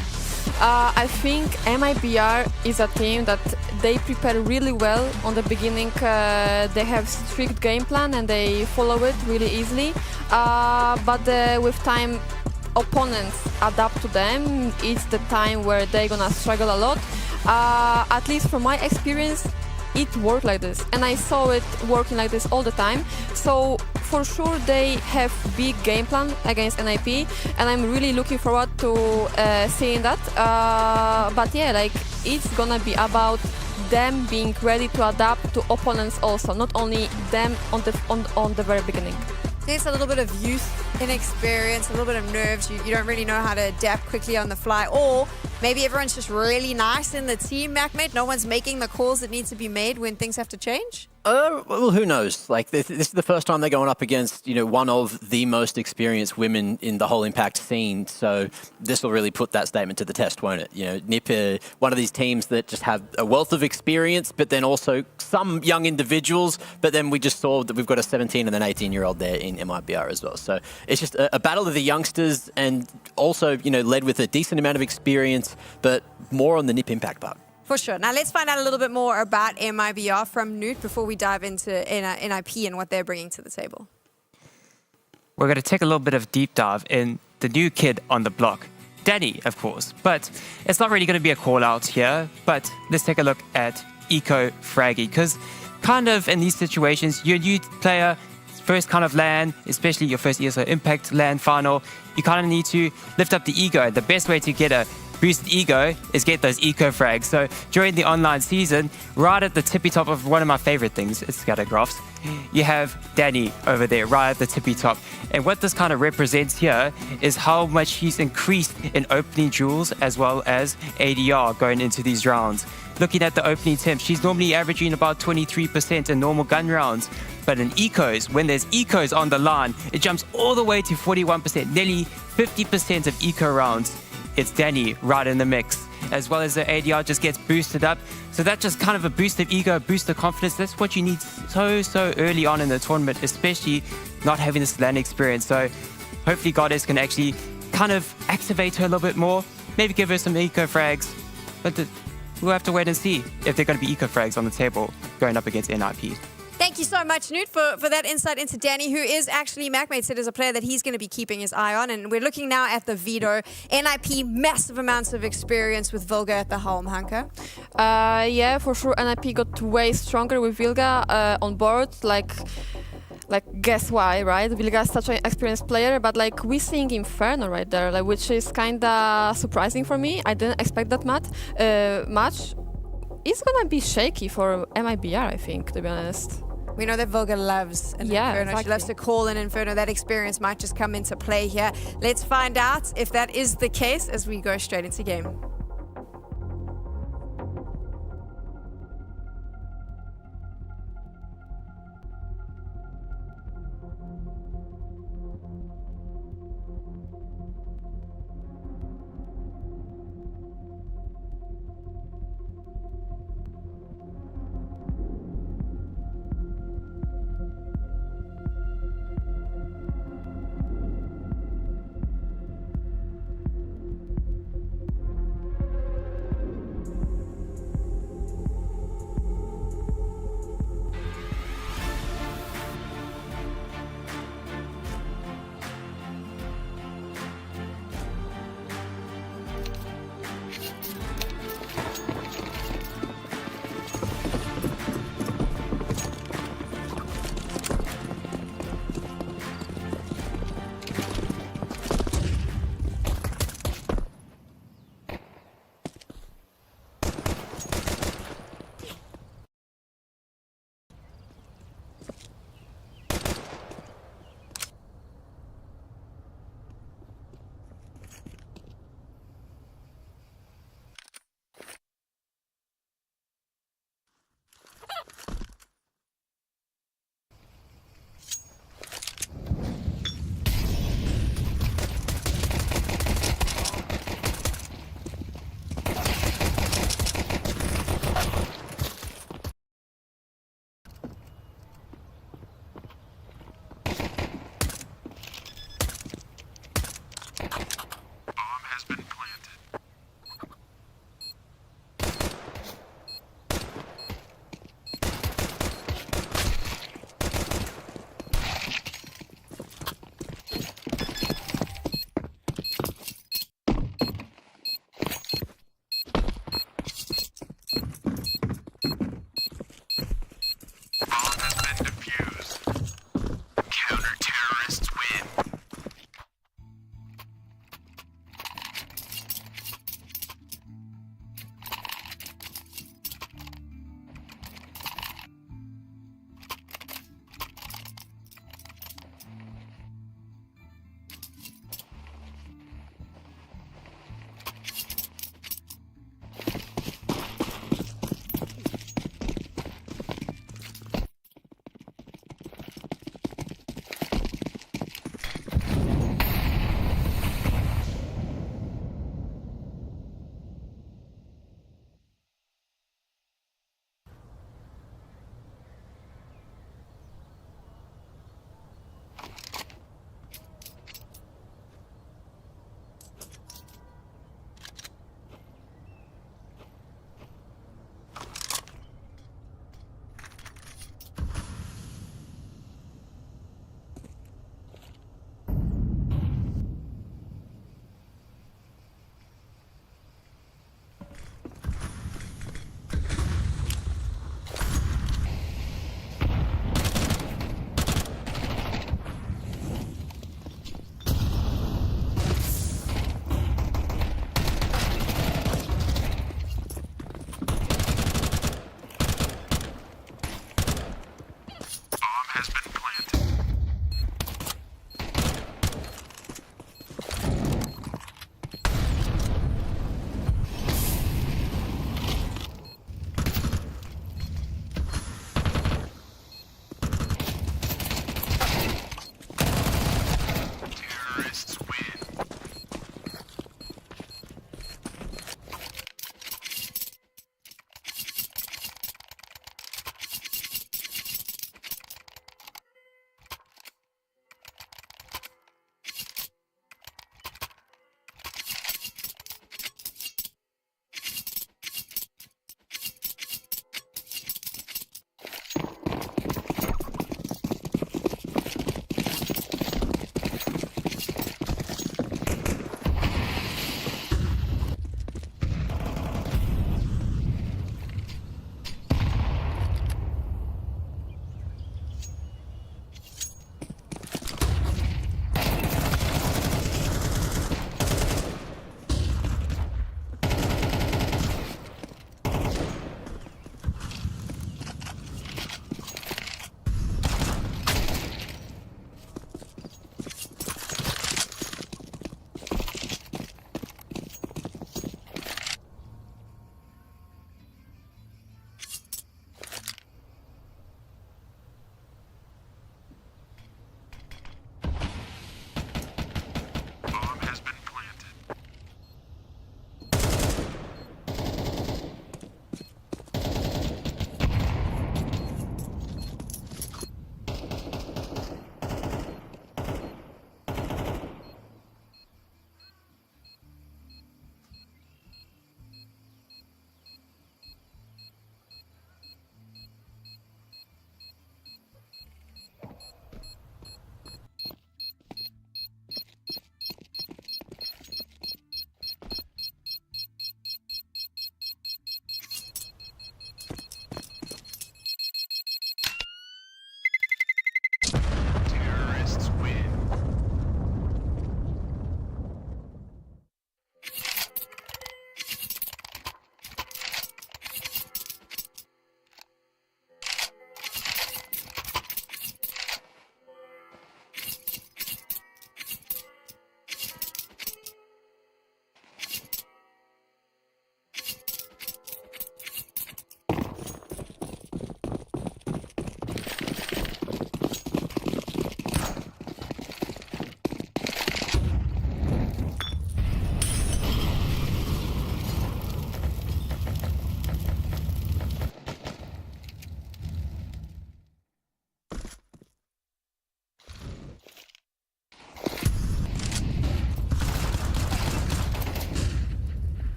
H: I think MIBR is a team that they prepare really well on the beginning. They have strict game plan and they follow it really easily. But with time, opponents adapt to them. It's the time where they're gonna struggle a lot. At least from my experience, it worked like this, and I saw it working like this all the time. So for sure they have big game plan against NiP, and I'm really looking forward to seeing that. But yeah, it's gonna be about them being ready to adapt to opponents also, not only them on the very beginning.
F: There's a little bit of youth, inexperience, a little bit of nerves. You don't really know how to adapt quickly on the fly, or maybe everyone's just really nice in the team, MacMate. No one's making the calls that need to be made when things have to change.
G: Well, who knows? This is the first time they're going up against, one of the most experienced women in the whole Impact scene. So this will really put that statement to the test, won't it? NiP, one of these teams that just have a wealth of experience, but then also some young individuals. But then we just saw that we've got a 17 and an 18-year-old there in MIBR as well. So it's just a battle of the youngsters, and also, led with a decent amount of experience, but more on the NiP Impact part.
F: For sure. Now let's find out a little bit more about MIBR from Newt before we dive into NiP and what they're bringing to the table.
K: We're going to take a little bit of deep dive in the new kid on the block, Danny, of course. But it's not really going to be a call out here, but let's take a look at Eco Fraggy, because kind of in these situations, you're a new player, first kind of LAN, especially your first ESL Impact LAN final, you kind of need to lift up the ego. The best way to get a boosted ego is get those eco frags. So during the online season, right at the tippy top of one of my favorite things, it's scatter graphs, you have Danny over there, right at the tippy top. And what this kind of represents here is how much he's increased in opening duels as well as ADR going into these rounds. Looking at the opening temps, she's normally averaging about 23% in normal gun rounds. But in ecos, when there's ecos on the line, it jumps all the way to 41%, nearly 50% of eco rounds. It's Danny right in the mix, as well as the ADR just gets boosted up. So that's just kind of a boost of ego, boost of confidence. That's what you need so early on in the tournament, especially not having this LAN experience. So hopefully Goddess can actually kind of activate her a little bit more, maybe give her some eco frags. But we'll have to wait and see if they're going to be eco frags on the table going up against NiP.
F: Thank you so much, Newt, for that insight into Danny, who is actually, MacMate said, is a player that he's going to be keeping his eye on. And we're looking now at the veto. NiP, massive amounts of experience with Vilga at the helm, Hanka.
H: Yeah, for sure. NiP got way stronger with Vilga on board. Guess why, right? Vilga is such an experienced player, but we're seeing Inferno right there, which is kind of surprising for me. I didn't expect that much. It's gonna be shaky for MIBR, I think, to be honest.
F: We know that Vilga loves an Inferno. Exactly. She loves to call an Inferno. That experience might just come into play here. Let's find out if that is the case as we go straight into game.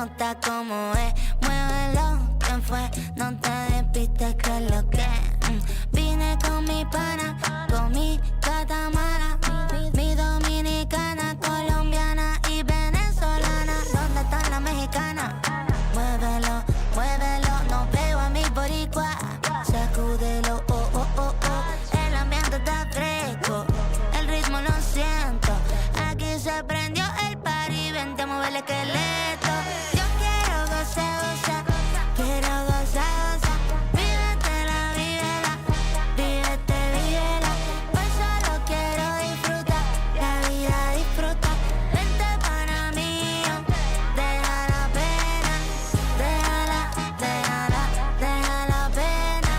C: nota como es. Muévelo, ¿quién fue? No te despistes que es lo que vine con mi pana, con mi catamara, mi dominicana, colombiana y venezolana. ¿Dónde están las mexicanas? Muévelo, muévelo, no veo a mi boricua. Sacúdelo, oh, oh, oh, oh. El ambiente está fresco, el ritmo lo siento. Aquí se prendió el party, vente a mover el esqueleto. Yo quiero gozar, gozar, quiero gozar, gozar. Vívetela, vívela, vívete, vívela. Pues solo quiero disfrutar, la vida disfruta. Vente para mí, deja la pena, déjala, déjala, deja la pena,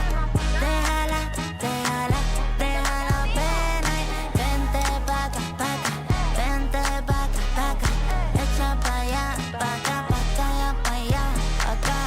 C: déjala, déjala, deja la pena. Y vente pa' acá, vente pa' acá, echa pa' allá, pa' acá, pa' allá, acá.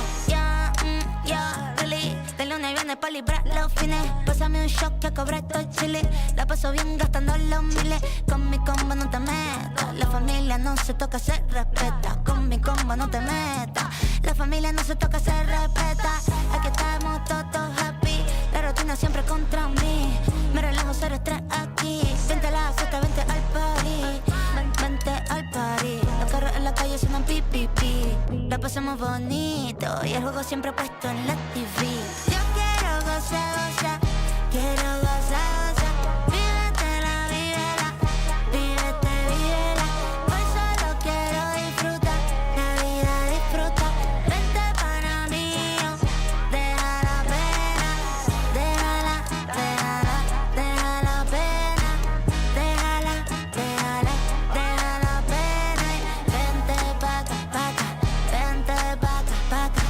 C: Ya, really, de lunes a viernes pa' librar los fines. Pásame un shot que cobré estos chiles. La paso bien gastando los miles. Con mi combo no te metas. La familia no se toca, se respeta. Con mi combo no te metas. La familia no se toca, se respeta. Aquí estamos todos happy. La rutina siempre contra mí. Me relajo, cero estrés aquí. Vente a la fiesta, vente al party. Vente al party. Los carros en la calle suenan pi, pi, pi. La pasamos bonito y el juego siempre puesto en la TV. Yo quiero gozar, gozar, quiero gozar, gozar. Vívetela, vívela, vívete, vívela. Hoy solo quiero disfrutar, la vida disfruta. Vente para mí, deja la pena, déjala, déjala, deja la pena, déjala, déjala, deja la pena. Y vente pa' acá, vente pa' acá,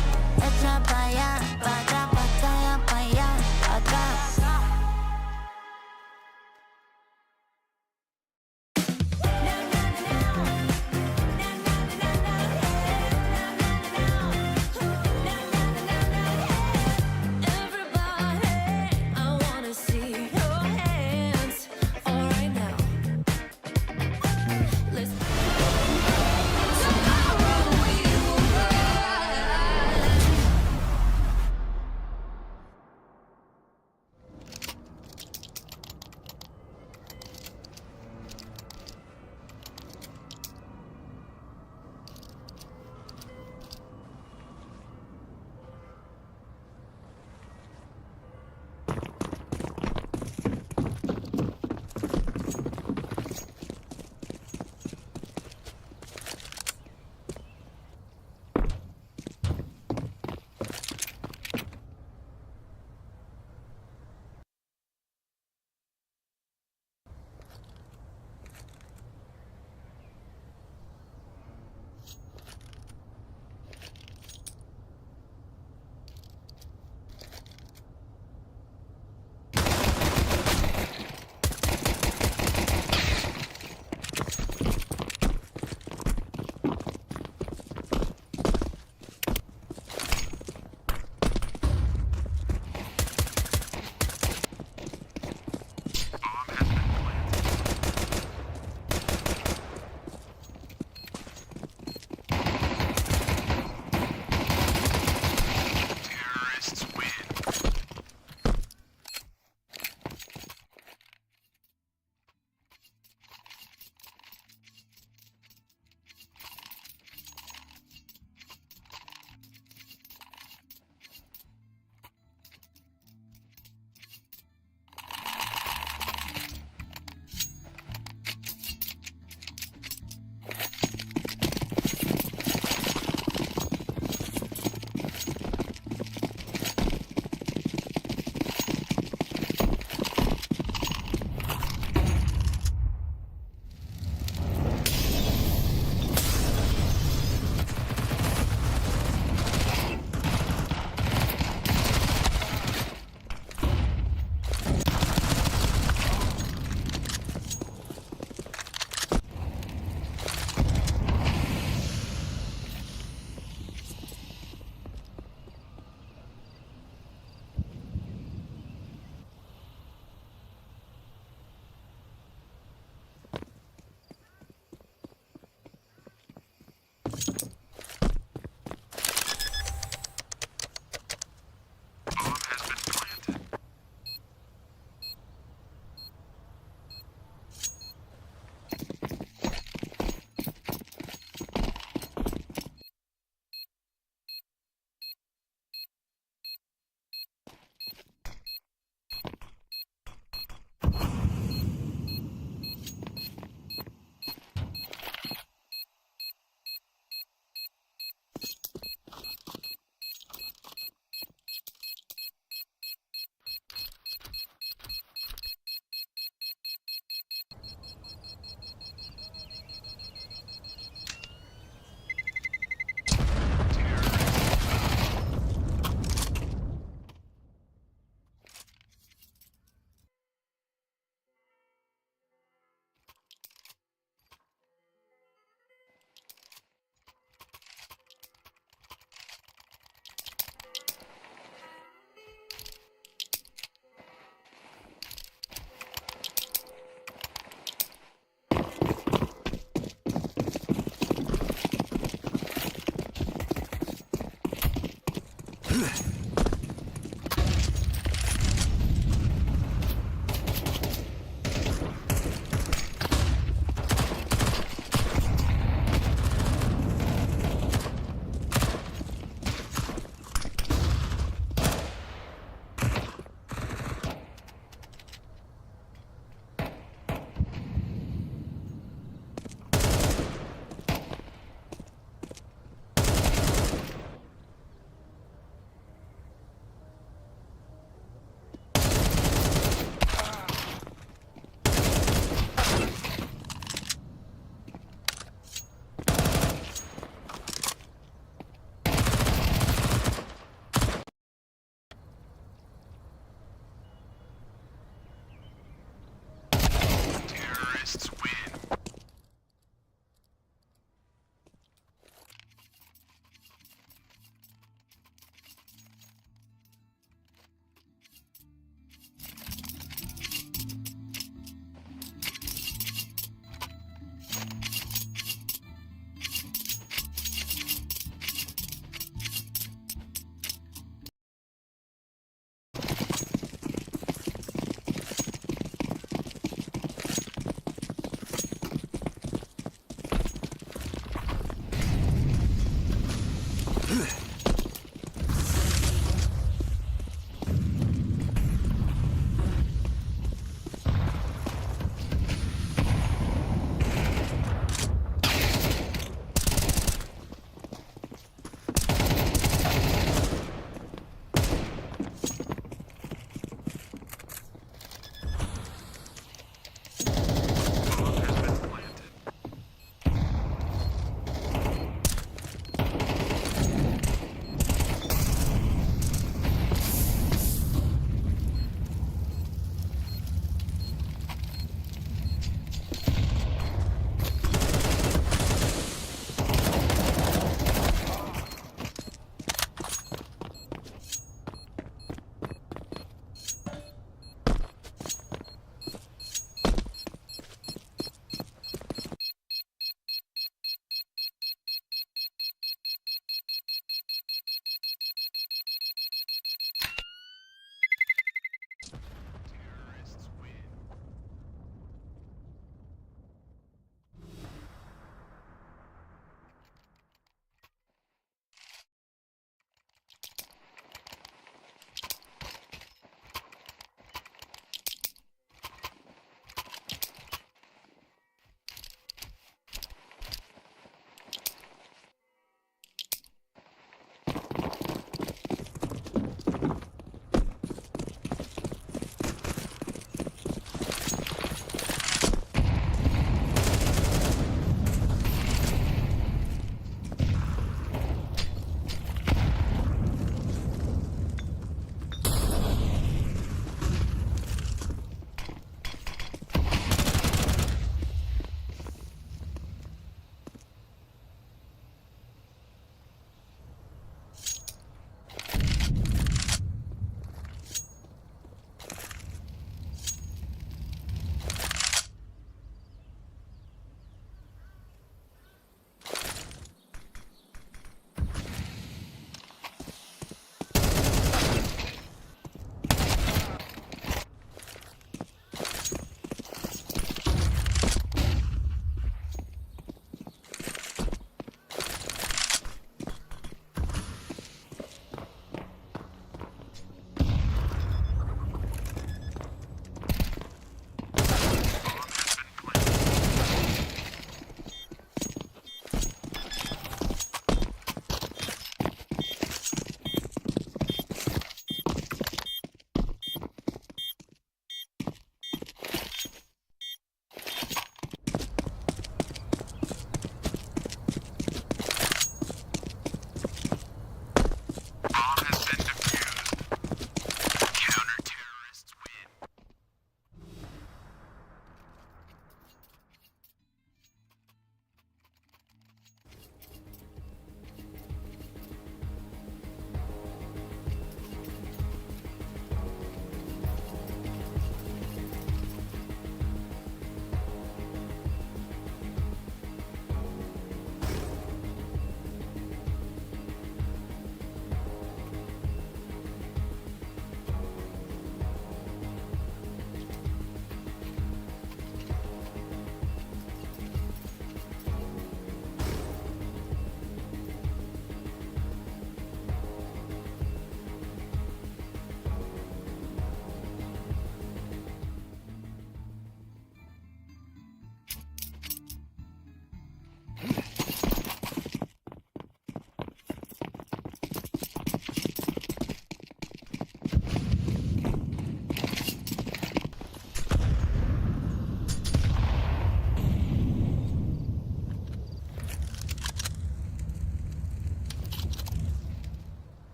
C: echa pa' allá, pa' acá, pa' allá, acá.
I: Everybody, I wanna see your hands. All right now. Let's tomorrow we will rise.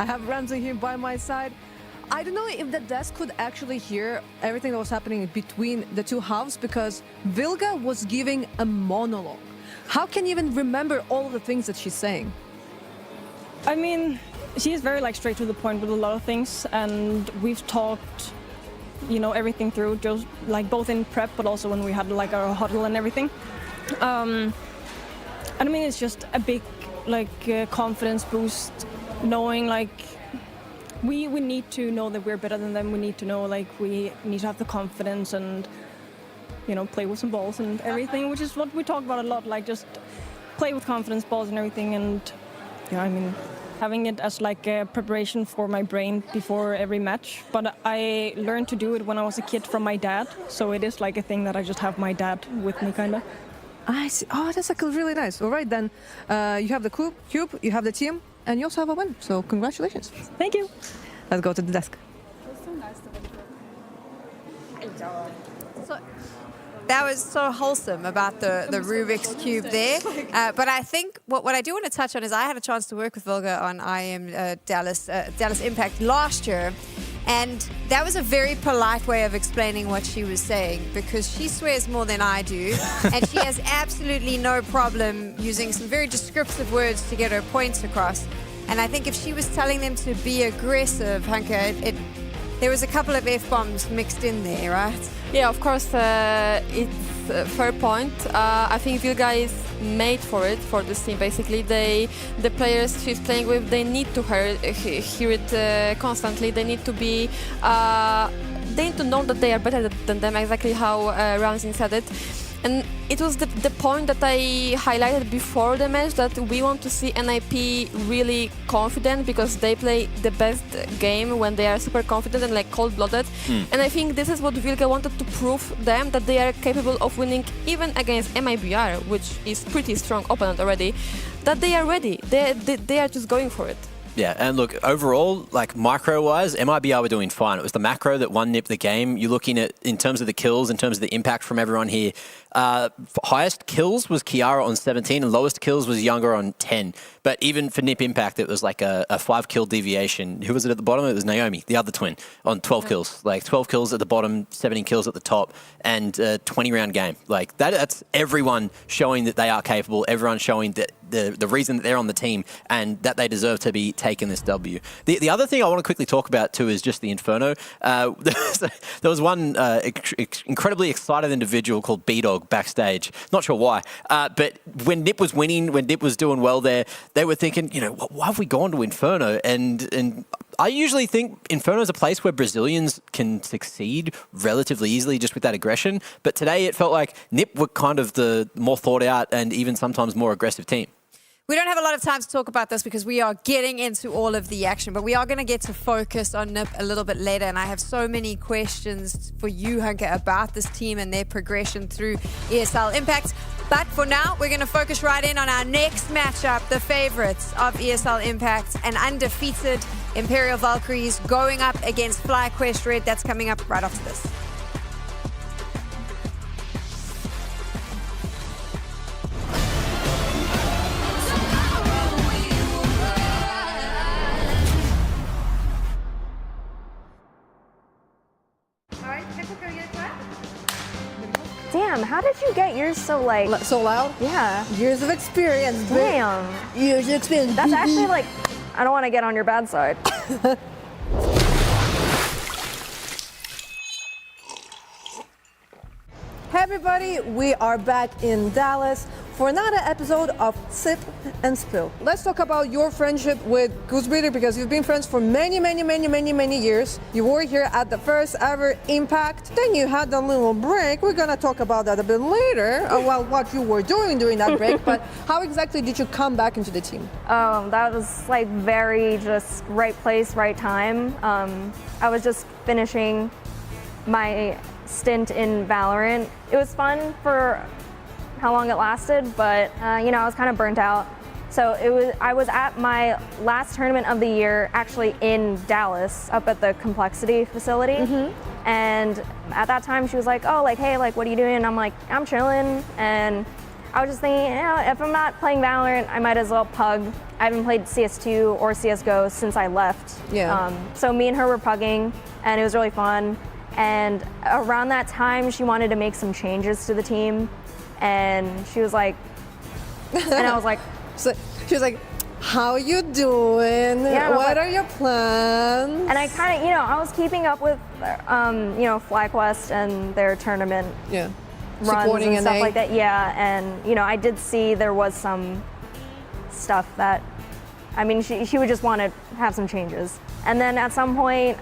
D: I have Ramsey here by my side. I don't know if the desk could actually hear everything that was happening between the two halves because Vilga was giving a monologue. How can you even remember all of the things that she's saying?
P: I mean, she's very like straight to the point with a lot of things, and we've talked, you know, everything through, just like both in prep, but also when we had like our huddle and everything. And I mean, it's just a big like confidence boost, knowing like we need to know that we're better than them. We need to know like we need to have the confidence and, you know, play with some balls and everything, which is what we talk about a lot, like just play with confidence, balls and everything. And yeah, I mean, having it as like a preparation for my brain before every match. But I learned to do it when I was a kid from my dad, so it is like a thing that I just have my dad with me, kind of.
D: I see. Oh, that's like really nice. All right, then you have the cube, you have the team, and you also have a win. So congratulations.
P: Thank you.
D: Let's go to the desk.
F: So, that was so wholesome about the Rubik's Cube there. But I think what I do want to touch on is I had a chance to work with Vilga on Dallas Impact last year. And that was a very polite way of explaining what she was saying because she swears more than I do. And she has absolutely no problem using some very descriptive words to get her points across. And I think if she was telling them to be aggressive, Hanke, there was a couple of F-bombs mixed in there, right?
H: Yeah, of course, it's a fair point. I think Vilga is made for it, for this team, basically. The players she's playing with, they need to hear it constantly. They need to be, they need to know that they are better than them, exactly how Ramsey said it. And it was the point that I highlighted before the match, that we want to see NiP really confident because they play the best game when they are super confident and like cold-blooded. And I think this is what Vilga wanted to prove them, that they are capable of winning even against MIBR, which is pretty strong opponent already, that they are ready. They are just going for it.
G: Yeah, and look, overall, like micro-wise, MIBR were doing fine. It was the macro that won NiP the game. You're looking at, in terms of the kills, in terms of the impact from everyone here, highest kills was Kiara on 17 and lowest kills was Younger on 10. But even for NiP Impact, it was like a 5-kill deviation. Who was it at the bottom? It was Naomi, the other twin, on 12 kills. Like 12 kills at the bottom, 17 kills at the top, and a 20-round game. Like that's everyone showing that they are capable, everyone showing that the reason that they're on the team and that they deserve to be taking this W. The other thing I want to quickly talk about too is just the Inferno. There was one incredibly excited individual called B-Dog backstage. Not sure why, but when NiP was winning, when NiP was doing well there, they were thinking, you know, why have we gone to Inferno? And I usually think Inferno is a place where Brazilians can succeed relatively easily just with that aggression. But today it felt like NiP were kind of the more thought out and even sometimes more aggressive team.
F: We don't have a lot of time to talk about this because we are getting into all of the action, but we are going to get to focus on NiP a little bit later, and I have so many questions for you, Hanke, about this team and their progression through ESL Impact. But for now, we're going to focus right in on our next matchup, the favorites of ESL Impact, an undefeated Imperial Valkyries going up against FlyQuest Red. That's coming up right after this.
Q: Damn, how did you get yours so like...
D: So loud?
Q: Yeah.
D: Years of experience.
Q: Damn.
D: Years of experience.
Q: That's actually like, I don't want to get on your bad side.
D: Hey everybody, we are back in Dallas for another episode of Sip and Spill. Let's talk about your friendship with Goosebeater because you've been friends for many years. You were here at the first ever Impact, then you had a little break. We're gonna talk about that a bit later, well, what you were doing during that break, but how exactly did you come back into the team?
Q: That was like very just right place, right time. I was just finishing my stint in Valorant. It was fun for how long it lasted, but you know, I was kind of burnt out. So I was at my last tournament of the year, actually in Dallas, up at the Complexity facility. And at that time she was like, oh, like, hey, like, what are you doing? And I'm like, I'm chilling. And I was just thinking, if I'm not playing Valorant, I might as well pug. I haven't played CS2 or CSGO since I left.
D: Yeah.
Q: So me and her were pugging, and it was really fun. And around that time, she wanted to make some changes to the team, and she was like, and I was like,
D: so she was like, how you doing?
Q: Yeah,
D: what are your plans?
Q: And I kind of, I was keeping up with, FlyQuest and their tournament runs
D: Supporting
Q: and stuff
D: NA.
Q: like that. Yeah, and I did see there was some stuff that, she would just want to have some changes. And then at some point,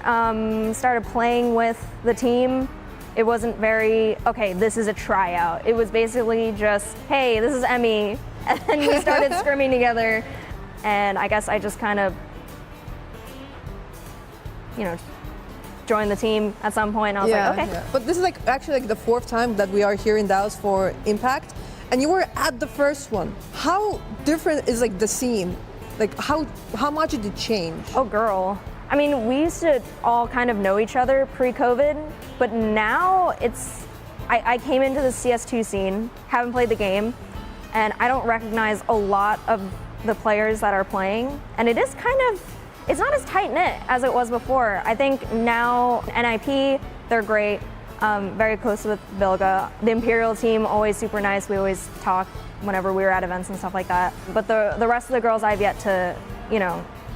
Q: started playing with the team. It wasn't very, okay, this is a tryout. It was basically just, hey, this is Emmy. And then we started scrimming together. And I guess I just kind of, joined the team at some point. I was like, okay.
D: Yeah. But this is actually the fourth time that we are here in Dallas for Impact, and you were at the first one. How different is the scene? How much did it change?
Q: Oh, girl. We used to all kind of know each other pre-COVID, but now I came into the CS2 scene, haven't played the game, and I don't recognize a lot of the players that are playing, and it is it's not as tight-knit as it was before. I think now NiP, they're great, very close with Vilga. The Imperial team, always super nice. We always talk whenever we were at events and stuff like that. But the rest of the girls I've yet to,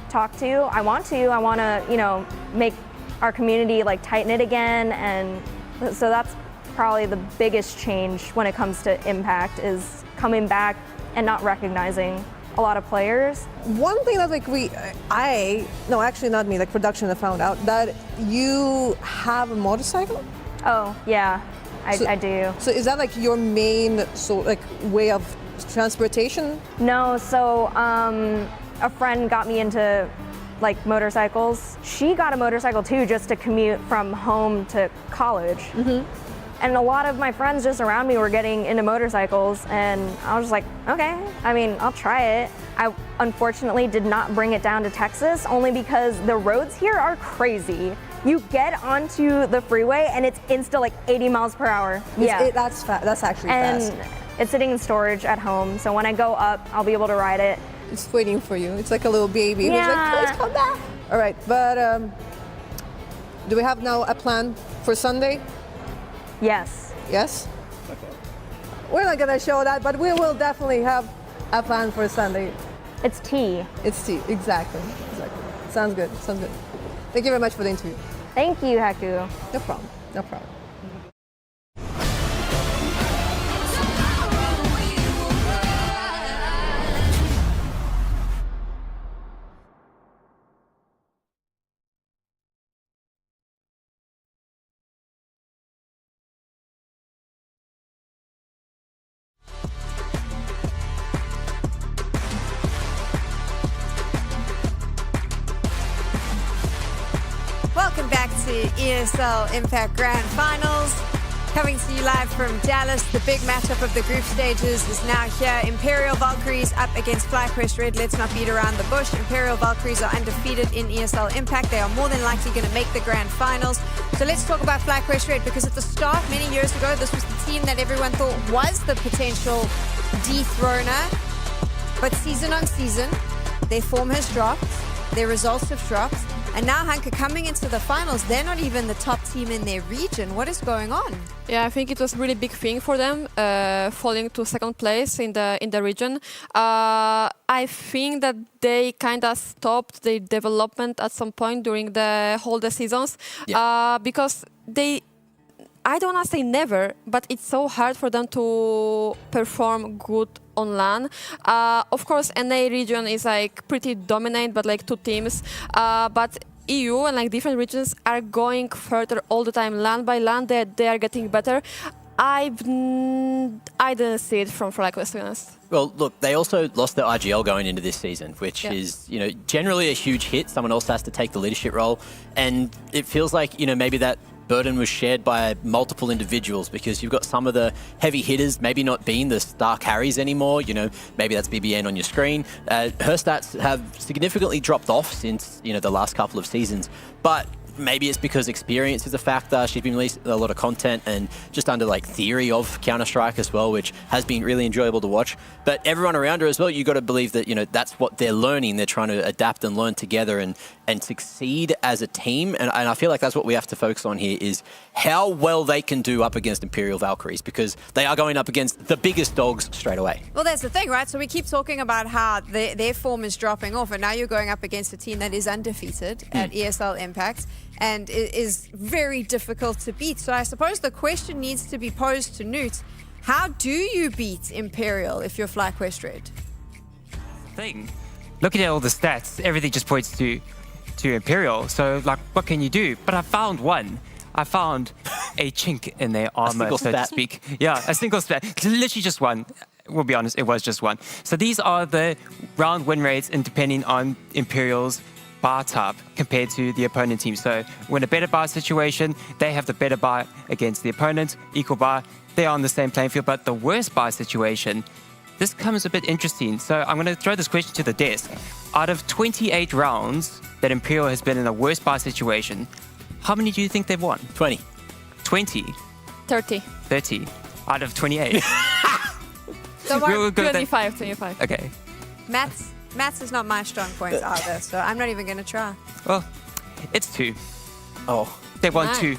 Q: talk to. I want to, make our community tight-knit again, and so that's probably the biggest change when it comes to Impact, is coming back and not recognizing a lot of players.
D: One thing that actually not me, production, I found out that you have a motorcycle?
Q: Oh, yeah, I do.
D: So is that your main way of transportation?
Q: No, so a friend got me into motorcycles. She got a motorcycle too, just to commute from home to college. And a lot of my friends just around me were getting into motorcycles, and I was just like, okay, I'll try it. I unfortunately did not bring it down to Texas, only because the roads here are crazy. You get onto the freeway and it's insta 80 miles per hour.
D: That's actually fast.
Q: And it's sitting in storage at home, so when I go up, I'll be able to ride it.
D: It's waiting for you. It's like a little baby.
Q: Yeah.
D: Who's please come back. All right, but do we have now a plan for Sunday?
Q: Yes.
D: Yes? Okay. We're not going to show that, but we will definitely have a plan for Sunday.
Q: It's tea.
D: It's tea, exactly. Sounds good. Thank you very much for the interview.
Q: Thank you, Haku.
D: No problem.
F: Welcome back to ESL Impact Grand Finals. Coming to you live from Dallas. The big matchup of the group stages is now here. Imperial Valkyries up against FlyQuest Red. Let's not beat around the bush. Imperial Valkyries are undefeated in ESL Impact. They are more than likely going to make the Grand Finals. So let's talk about FlyQuest Red, because at the start, many years ago, this was the team that everyone thought was the potential dethroner. But season on season, their form has dropped. Their results have dropped. And now, Hanka, coming into the finals, they're not even the top team in their region. What is going on?
H: Yeah, I think it was a really big thing for them, falling to second place in the region. I think that they kind of stopped their development at some point during the whole seasons, because I don't want to say never, but it's so hard for them to perform good on LAN. Of course, NA region is pretty dominant, but two teams. But EU and different regions are going further all the time, LAN by LAN. They are getting better. I didn't see it from FlyQuest, to be honest.
G: Well, look, they also lost their IGL going into this season, which is, generally a huge hit. Someone else has to take the leadership role, and it feels like, maybe that burden was shared by multiple individuals, because you've got some of the heavy hitters maybe not being the star carries anymore. Maybe that's BBN on your screen. Her stats have significantly dropped off since, the last couple of seasons. But maybe it's because experience is a factor. She's been releasing a lot of content and just under like theory of Counter-Strike as well, which has been really enjoyable to watch. But everyone around her as well, you got to believe that, you know, that's what they're learning. They're trying to adapt and learn together and succeed as a team. And I feel like that's what we have to focus on here is how well they can do up against Imperial Valkyries, because they are going up against the biggest dogs straight away.
F: Well, that's the thing, right? So we keep talking about how their form is dropping off, and now you're going up against a team that is undefeated at ESL Impact and it is very difficult to beat. So I suppose the question needs to be posed to Newt. How do you beat Imperial if you're FlyQuest Red?
K: Thing. Looking at all the stats, everything just points to Imperial. So, like, what can you do? But I found one. I found a chink in their armor, so to speak. Yeah, a single stat. Literally just one. We'll be honest, it was just one. So these are the round win rates and depending on Imperial's bar type compared to the opponent team. So when a better bar situation, they have the better bar against the opponent, equal bar, they're on the same playing field. But the worst bar situation, this comes a bit interesting. So I'm going to throw this question to the desk. Out of 28 rounds that Imperial has been in a worst bar situation, how many do you think they've won?
G: 20.
K: 20?
H: 30.
K: 30 out of 28.
F: Don't worry.
H: 25.
K: Okay.
F: Maths is not my strong point either, so I'm not even going to try.
K: Well, it's 2.
G: Oh.
K: They won
F: Nice.
K: 2.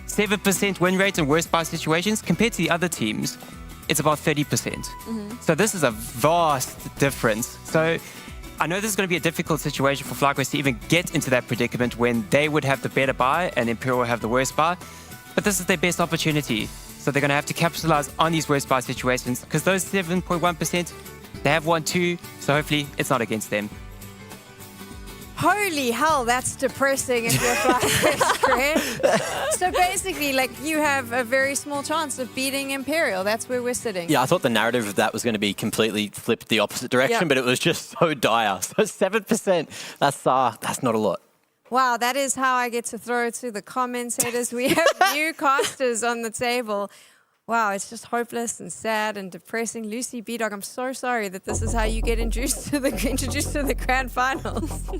K: 7% win rate in worst bar situations. Compared to the other teams, it's about 30%. So this is a vast difference. So I know this is going to be a difficult situation for FlyQuest to even get into that predicament when they would have the better bar and Imperial will have the worst bar. But this is their best opportunity. So they're going to have to capitalize on these worst bar situations because those 7.1%, they have won 2. So hopefully it's not against them.
F: Holy hell, that's depressing if you're FlyQuest Red. So basically, like, you have a very small chance of beating Imperial. That's where we're sitting.
G: Yeah, I thought the narrative of that was going to be completely flipped the opposite direction,
F: Yep.
G: but it was just so dire. So 7%, that's not a lot.
F: Wow, that is how I get to throw it to the commentators. We have new casters on the table. Wow, it's just hopeless and sad and depressing. Lucy B-Dog, I'm so sorry that this is how you get introduced to the grand finals.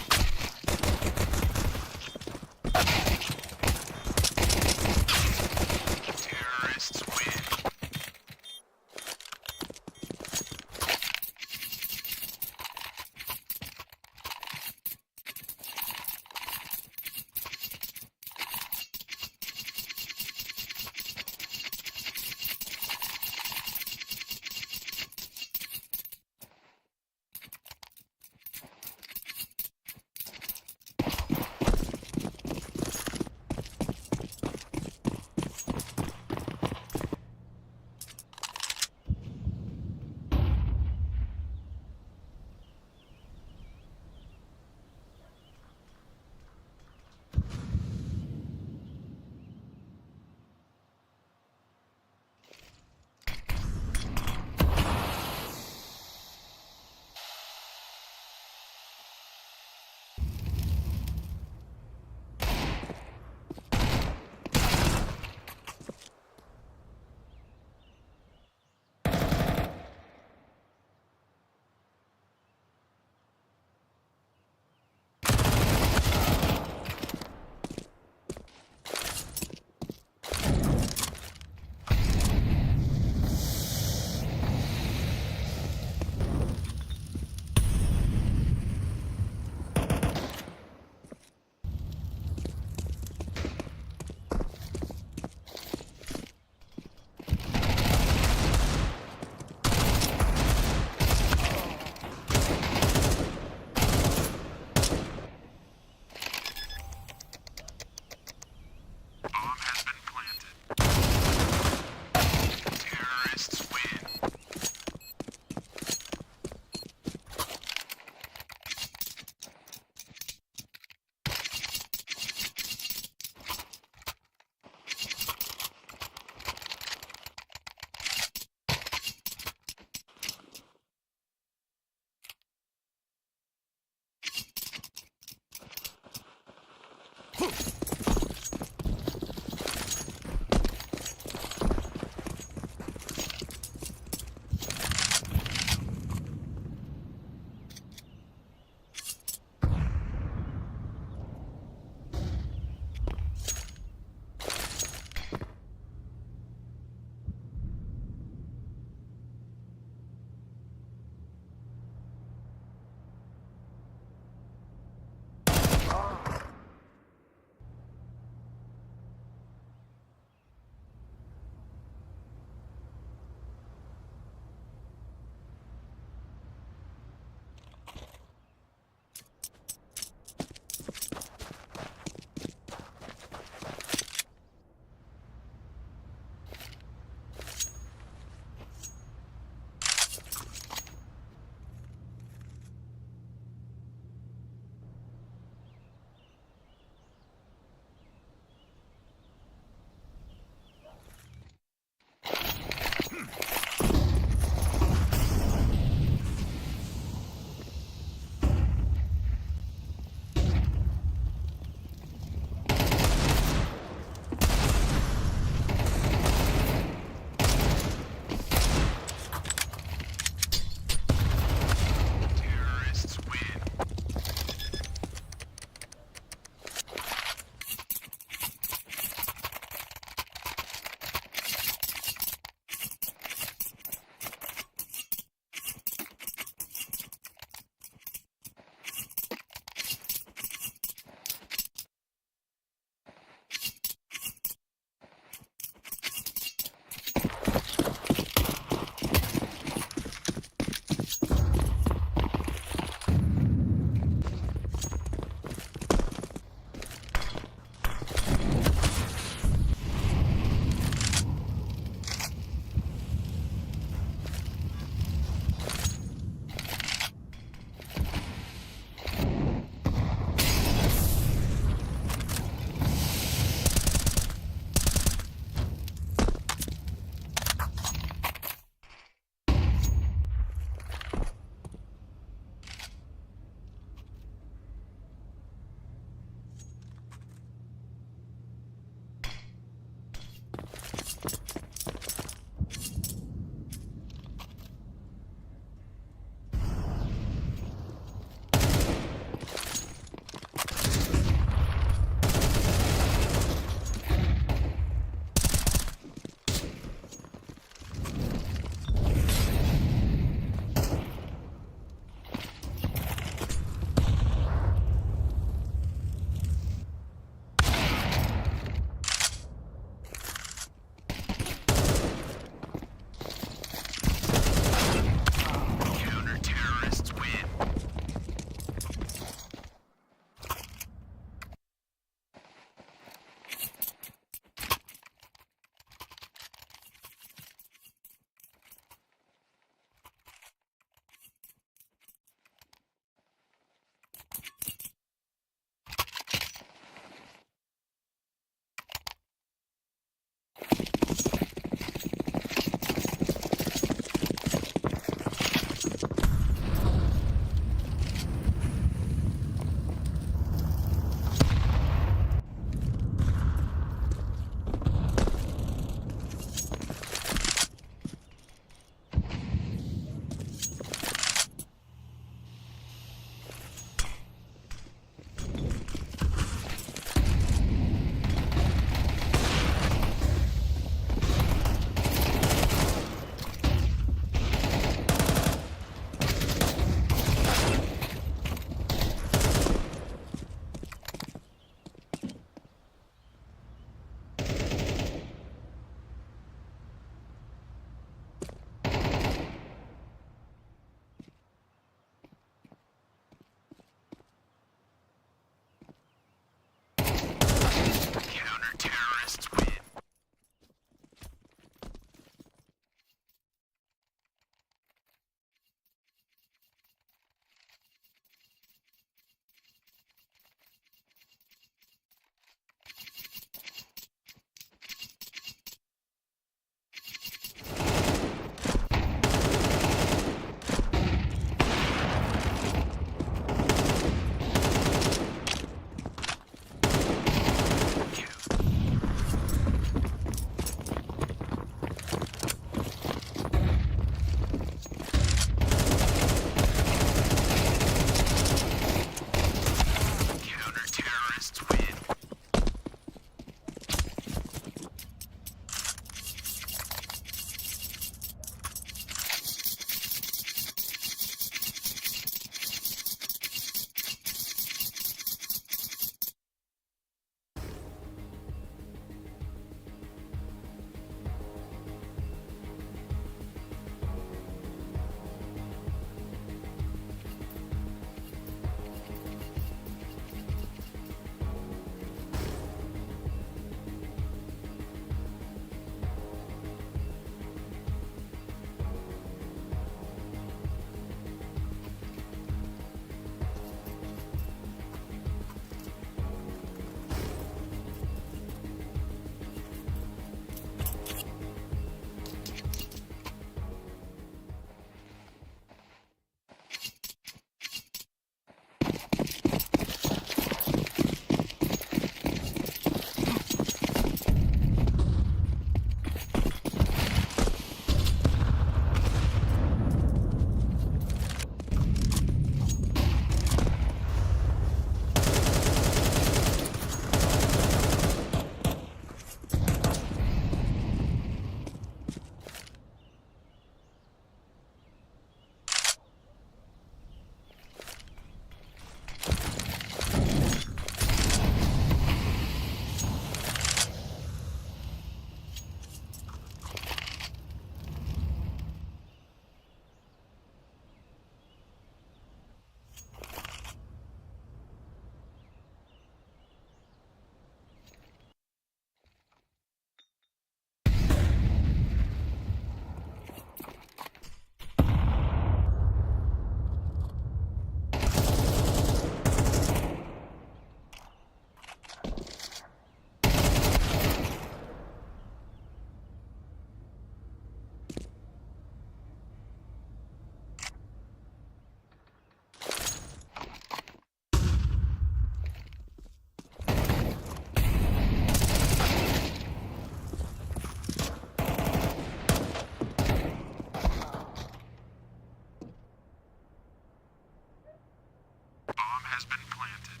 R: has been planted.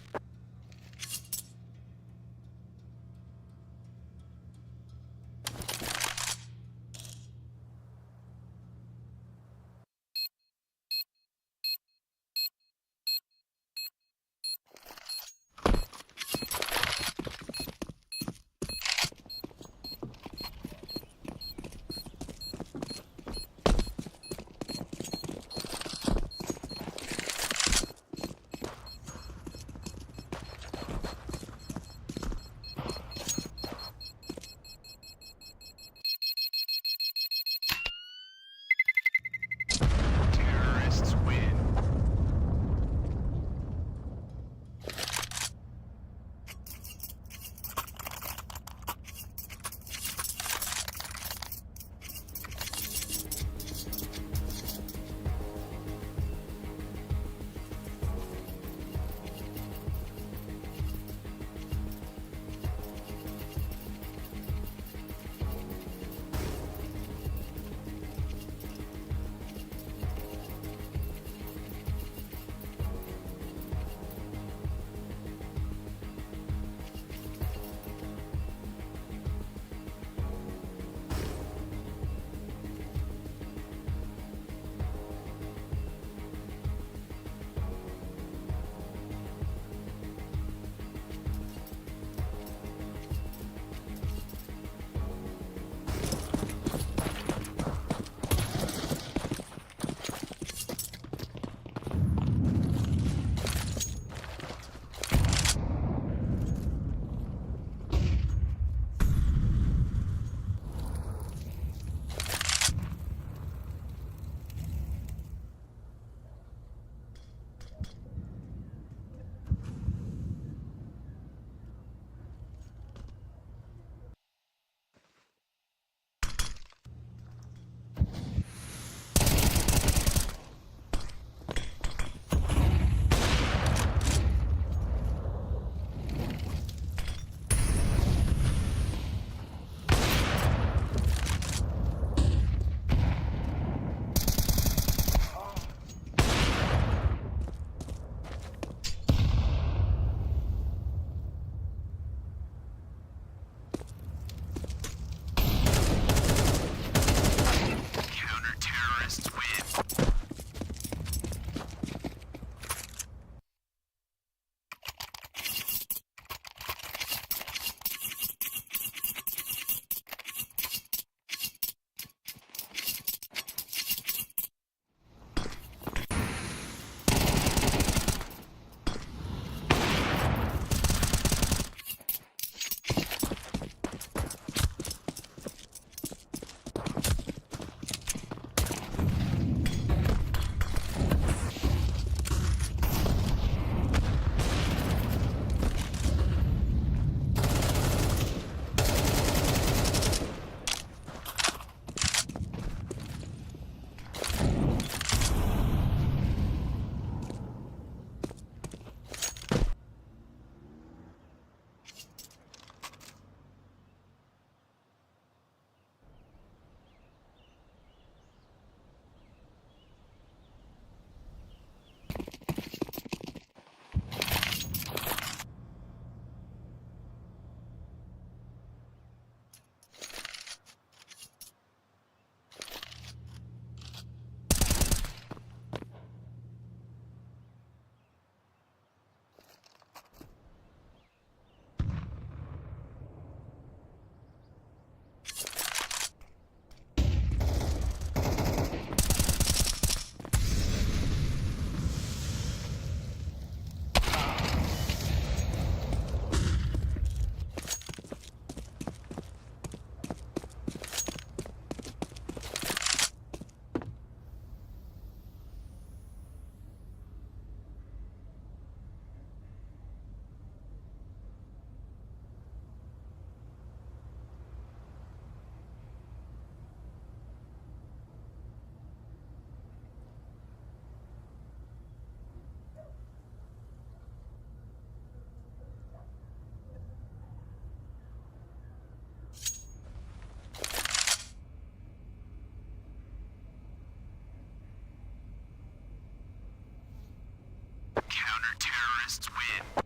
R: terrorists win.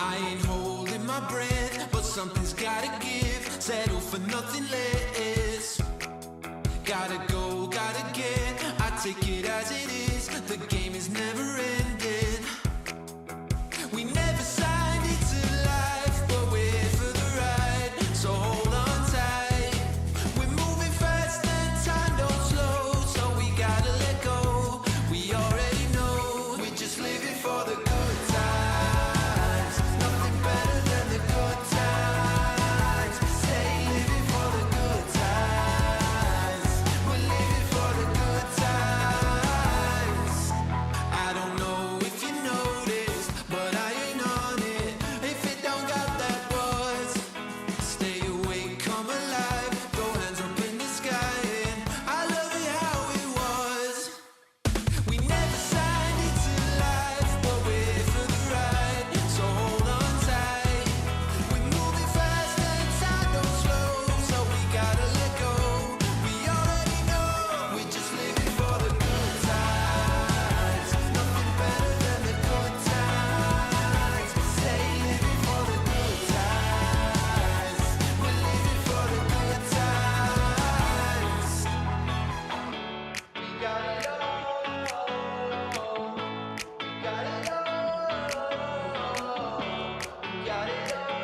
B: I ain't holding my breath, but something's gotta give. Settle for nothing less. Gotta go, gotta get. I take it as it is. The game is never ending. We never signed it to life, but we're here for the ride. So hold on tight. We're moving fast and time don't slow, so we gotta let go. We already know we're just living for the good times. Nothing better than the good times. Stay living for the good times. We're living for the good times. I don't know if you noticed, but I ain't on it. If it don't got that buzz, stay awake, come alive, throw hands up in the sky, and I love it how it was. We never signed it to life, but we're here for the ride. So hold on tight. We're moving fast and time don't slow, so we gotta let go. We already know we're just living for the good times. Nothing better than the good times. Stay living for the good times. We're living for the good times. We got it all. Got it all. Got it all.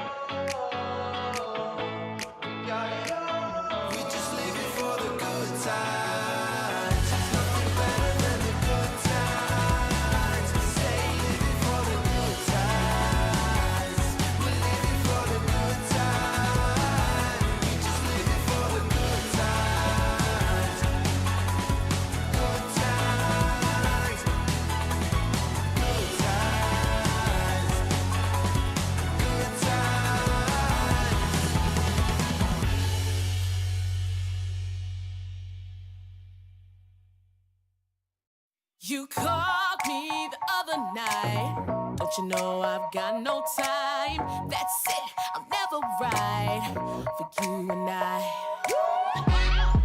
B: Got it all. We're just living for the good times. Nothing better than the good times. Stay living for the good times. We're living for the good times. We're just living for the good times. Good times. Good times. Good times.
I: You called me the other night. Don't you know I've got no time? That's it, I'll never ride for you and I.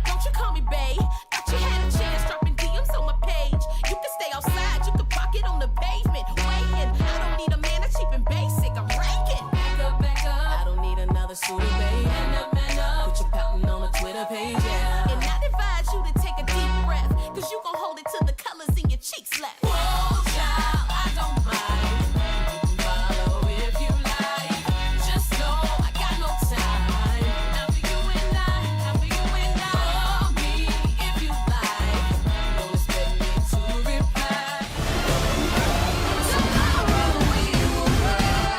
I: Don't you call me babe? Thought you had a chance dropping DMs on my page. You can stay outside, you can park it on the pavement. Waiting, I don't need a man that's cheap and basic. I'm ranking. Back up. I don't need another suitor, babe. Man up. Put your pouting on a Twitter page, yeah. And I advise you to take a deep breath, cause you gon' hold it till the colors in your cheeks left. Whoa, child, I don't mind. You can follow if you like. Just know I got no time. Not for you and I, not for you and I. Call me if you like. Don't expect me to reply. Tomorrow we will ride.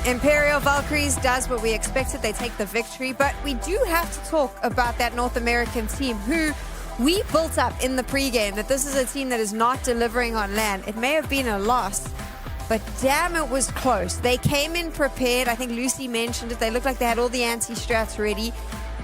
F: Imperial Valkyries does what we expected. They take the victory, but we do have to talk about that North American team who we built up in the pregame that this is a team that is not delivering on land. It may have been a loss, but damn, it was close. They came in prepared. I think Lucy mentioned it. They looked like they had all the anti-strats ready,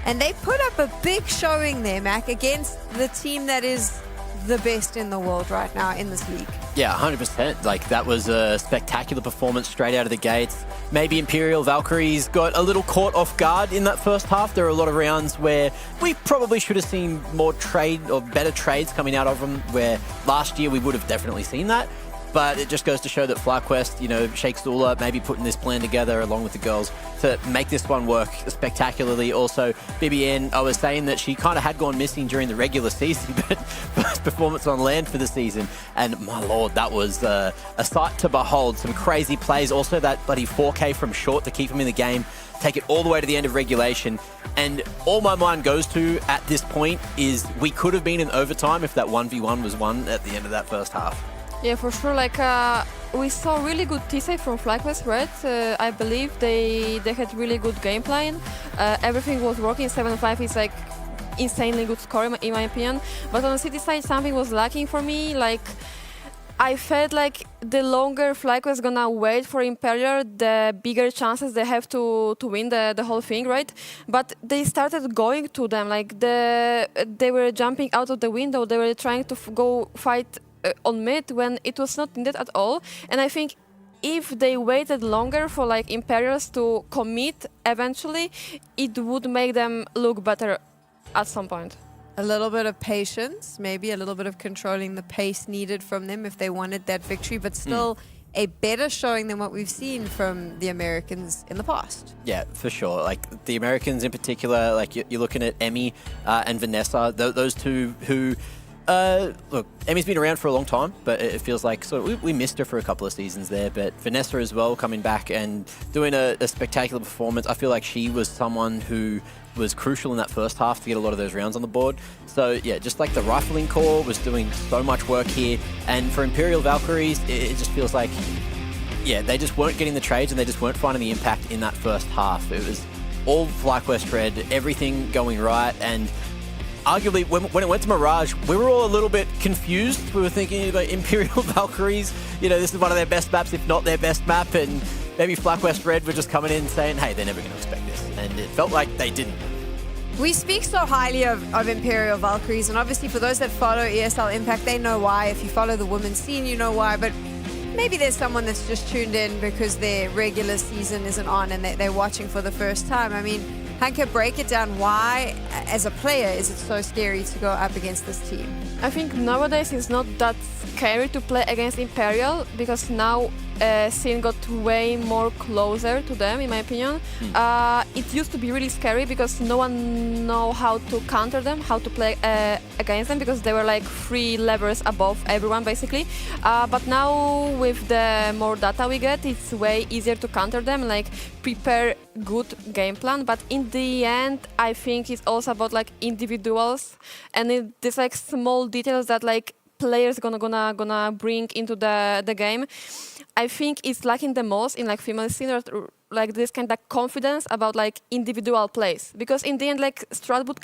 F: and they put up a big showing there, Mac, against the team that is the best in the world right now in this league.
G: Yeah, 100%. Like, that was a spectacular performance straight out of the gates. Maybe Imperial Valkyries got a little caught off guard in that first half. There were a lot of rounds where we probably should have seen more trade or better trades coming out of them, where last year we would have definitely seen that. But it just goes to show that FlyQuest, you know, Sheikh Zula maybe putting this plan together along with the girls to make this one work spectacularly. Also, BBN, I was saying that she kind of had gone missing during the regular season, but first performance on land for the season. And my lord, that was a sight to behold. Some crazy plays. Also that bloody 4K from short to keep them in the game. Take it all the way to the end of regulation. And all my mind goes to at this point is we could have been in overtime if that 1v1 was won at the end of that first half.
H: Yeah, for sure. Like we saw really good T-side from FlyQuest, right? I believe they had really good game plan. Everything was working. 7-5 is like insanely good score in my opinion. But on the city side, something was lacking for me. Like I felt like the longer FlyQuest gonna wait for Imperial, the bigger chances they have to win the whole thing, right? But they started going to them. Like they were jumping out of the window. They were trying to go fight on mid when it was not needed at all. And I think if they waited longer for like Imperials to commit eventually, it would make them look better at some point.
F: A little bit of patience, maybe a little bit of controlling the pace needed from them if they wanted that victory, but still a better showing than what we've seen from the Americans in the past.
G: Yeah, for sure. Like the Americans in particular, like you're looking at Emmy and Vanessa, those two who look, Emmy's been around for a long time, but it feels like sort of we missed her for a couple of seasons there. But Vanessa as well, coming back and doing a spectacular performance. I feel like she was someone who was crucial in that first half to get a lot of those rounds on the board. So yeah, just like the rifling core was doing so much work here. And for Imperial Valkyries, it just feels like, yeah, they just weren't getting the trades and they just weren't finding the impact in that first half. It was all FlyQuest red, everything going right, and arguably, when it went to Mirage, we were all a little bit confused. We were thinking about Imperial Valkyries. You know, this is one of their best maps, if not their best map. And maybe FlyQuest Red were just coming in saying, hey, they're never going to expect this. And it felt like they didn't.
F: We speak so highly of Imperial Valkyries. And obviously, for those that follow ESL Impact, they know why. If you follow the women's scene, you know why. But maybe there's someone that's just tuned in because their regular season isn't on and they're watching for the first time. I mean, Hanka, break it down. Why, as a player, is it so scary to go up against this team?
H: I think nowadays it's not that scary to play against Imperial because now scene got way more closer to them, in my opinion. It used to be really scary because no one know how to counter them, how to play against them, because they were like 3 levels above everyone basically. But now with the more data we get, it's way easier to counter them, like prepare good game plan. But in the end, I think it's also about like individuals, and there's like small details that like players gonna bring into the game. I think it's lacking the most in like female scene, like this kind of confidence about like individual plays, because in the end like Stratboot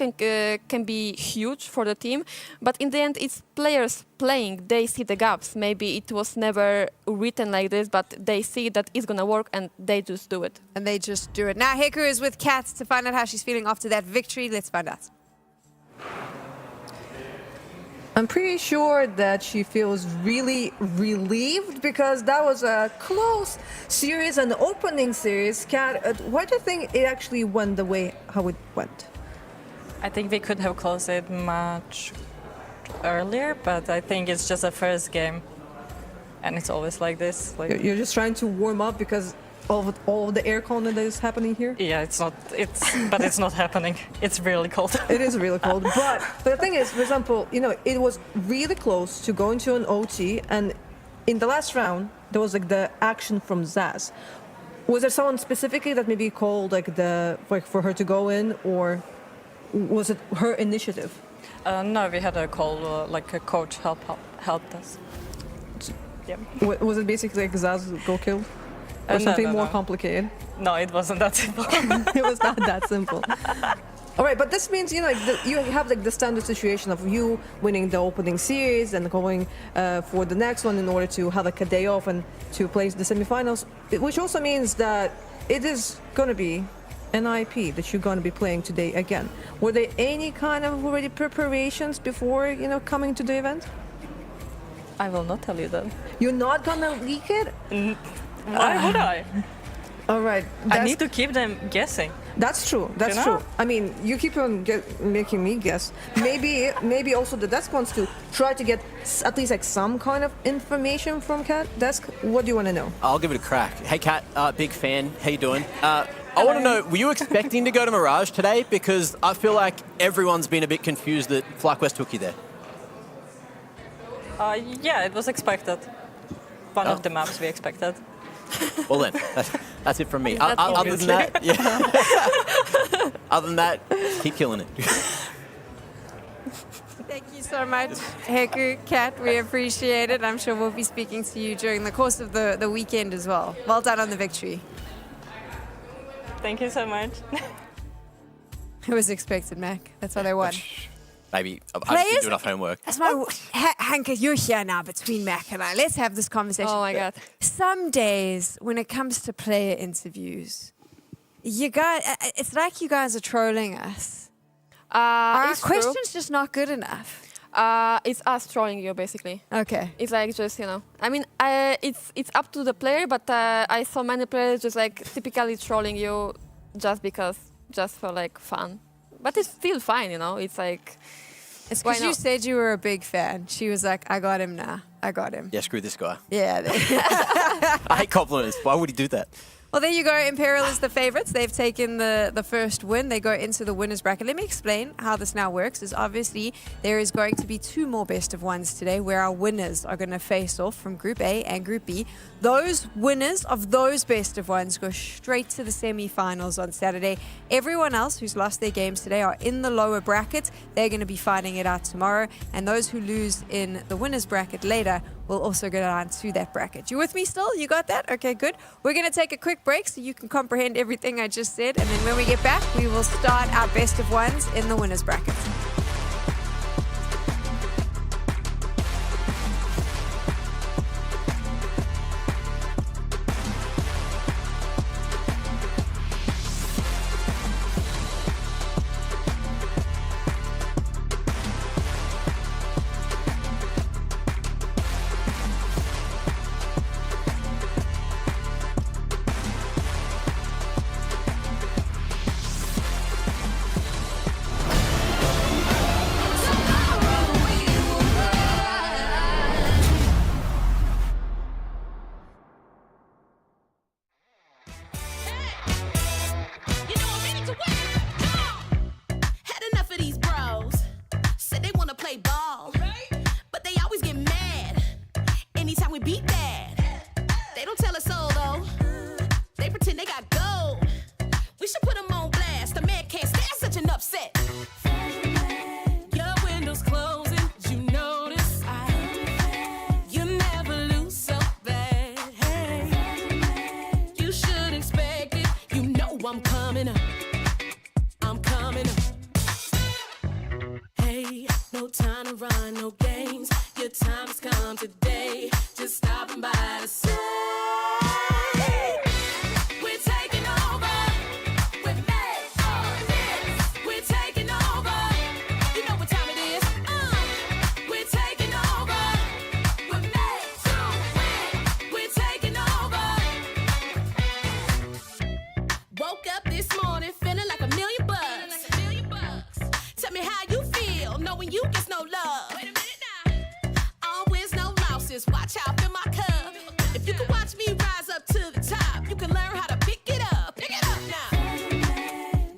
H: can be huge for the team, but in the end it's players playing. They see the gaps. Maybe it was never written like this, but they see that it's gonna work and they just do it.
F: And they just do it. Now Heku is with Kat to find out how she's feeling after that victory. Let's find out.
D: I'm pretty sure that she feels really relieved because that was a close series, an opening series. Kat, why do you think it actually went the way how it went?
R: I think we could have closed it much earlier, but I think it's just a first game, and it's always like this. Like,
D: you're just trying to warm up because of all the air con that is happening here?
R: Yeah, but it's not happening. It's really cold.
D: It is really cold. But the thing is, for example, you know, it was really close to going to an OT, and in the last round, there was like the action from Zaz. Was there someone specifically that maybe called like for her to go in, or was it her initiative?
R: No, we had a call, like a coach helped us. Yeah.
D: Was it basically like Zaz go kill? Or something
R: no,
D: more
R: no.
D: complicated?
R: No, it wasn't that simple.
D: It was not that simple. All right, but this means, you know, you have like the standard situation of you winning the opening series and going for the next one in order to have like a day off and to play the semifinals, which also means that it is going to be an IP that you're going to be playing today again. Were there any kind of already preparations before, you know, coming to the event?
R: I will not tell you that.
D: You're not going to leak it?
R: Why would I?
D: All right.
R: I need to keep them guessing.
D: That's true. That's
R: You know?
D: true. I mean, you keep on making me guess. Maybe also the desk wants to try to get at least like some kind of information from desk. What do you want to know?
G: I'll give it a crack. Hey, Kat, big fan. How you doing? I want to know, were you expecting to go to Mirage today? Because I feel like everyone's been a bit confused that FlyQuest took you there.
R: Yeah, it was expected. One of the maps we expected.
G: Well then, that's it from me. Other than that, yeah. Other than that, keep killing it.
F: Thank you so much, Heku, Kat. We appreciate it. I'm sure we'll be speaking to you during the course of the weekend as well. Well done on the victory.
R: Thank you so much.
F: It was expected, Mac. That's how they won.
G: Maybe I just didn't do enough homework.
F: That's my Hanka, you're here now between Mac and I. Let's have this conversation.
H: Oh my God.
F: Some days when it comes to player interviews, you guys, it's like you guys are trolling us. Are our
H: It's true.
F: questions just not good enough?
H: It's us trolling you, basically.
F: Okay.
H: It's like just, you know, I mean, it's up to the player, but I saw many players just like typically trolling you just for like fun. But it's still fine, you know. It's like,
F: it's
H: why
F: because you
H: not?
F: said you were a big fan. She was like, I got him now. I got him.
G: Yeah, screw this guy.
F: Yeah.
G: I hate compliments. Why would he do that?
F: Well, there you go. Imperial is the favorites. They've taken the first win. They go into the winners bracket. Let me explain how this now works. Is obviously there is going to be 2 more best of ones today where our winners are going to face off from Group A and Group B. Those winners of those best of ones go straight to the semi-finals on Saturday. Everyone else who's lost their games today are in the lower bracket. They're going to be fighting it out tomorrow. And those who lose in the winners bracket later will also go down to that bracket. You with me still? You got that? Okay, good. We're going to take a quick break so you can comprehend everything I just said. And then when we get back, we will start our best of ones in the winners bracket.
I: Had enough of these bros. Said they wanna play ball, but they always get mad anytime we beat that. They don't tell us so though. They pretend they got gold. We should put them on blast. The man can't stand such an upset. Your window's closing, you notice. You never lose so bad. You should expect it. You know I'm coming up. I'm coming up. Hey, no time to run, no games. Your time has come today. Just stopping by to say we're taking over. We're made of this. We're taking over. You know what time it is. We're taking over. We're made to win. We're taking over. Woke up this morning feeling like $1 million bucks. Tell me how you feel knowing you get no love. Wait a minute now. All wins, no losses. Watch out, fill my cup. If you can watch me rise up to the top, you can learn how to pick it up. Pick it up now.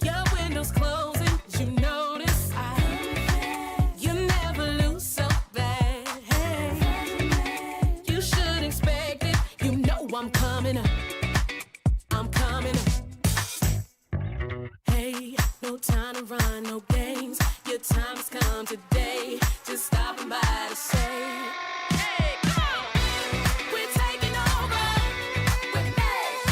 I: Your window's closing, you notice. You never lose so bad. You should expect it. You know I'm coming up. I'm coming up. Hey, no time to run, no games. Your time has come today. Just stopping by to say, hey, come on. We're taking over. We're made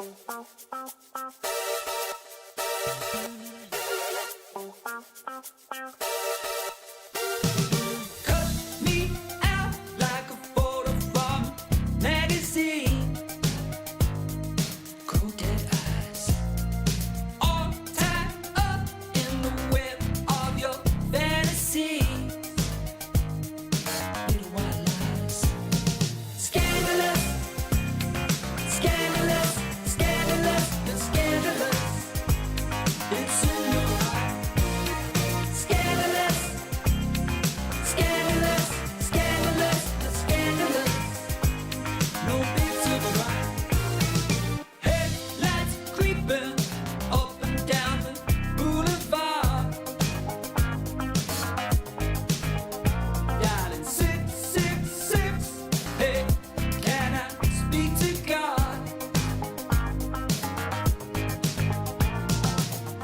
B: Me out like a photo from magazine. Cold dead eyes, all tied up in the web of your fantasy. Little white lies, scandalous, scandalous, scandalous, and scandalous. It's in your heart, scandalous. Scandalous, scandalous, scandalous. No big surprise. Headlights creeping up and down the boulevard. Dialing 666. Hey, can I speak to God?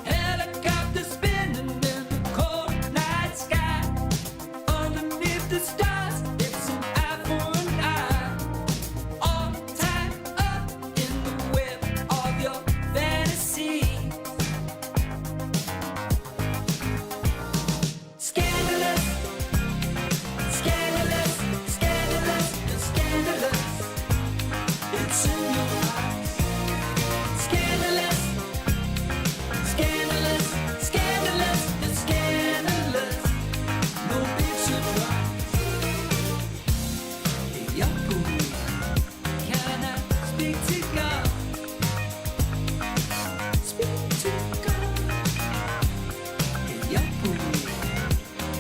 B: Helicopter spinning in the cold night sky. Underneath the stars, it's an eye for an eye. All tied up in the web of your fantasy. Scandalous, scandalous, scandalous, and scandalous. It's in your eyes. Scandalous, scandalous, scandalous, and scandalous. No big surprise. Hey, young boy, can I speak to God? Speak to God. Hey, young boy,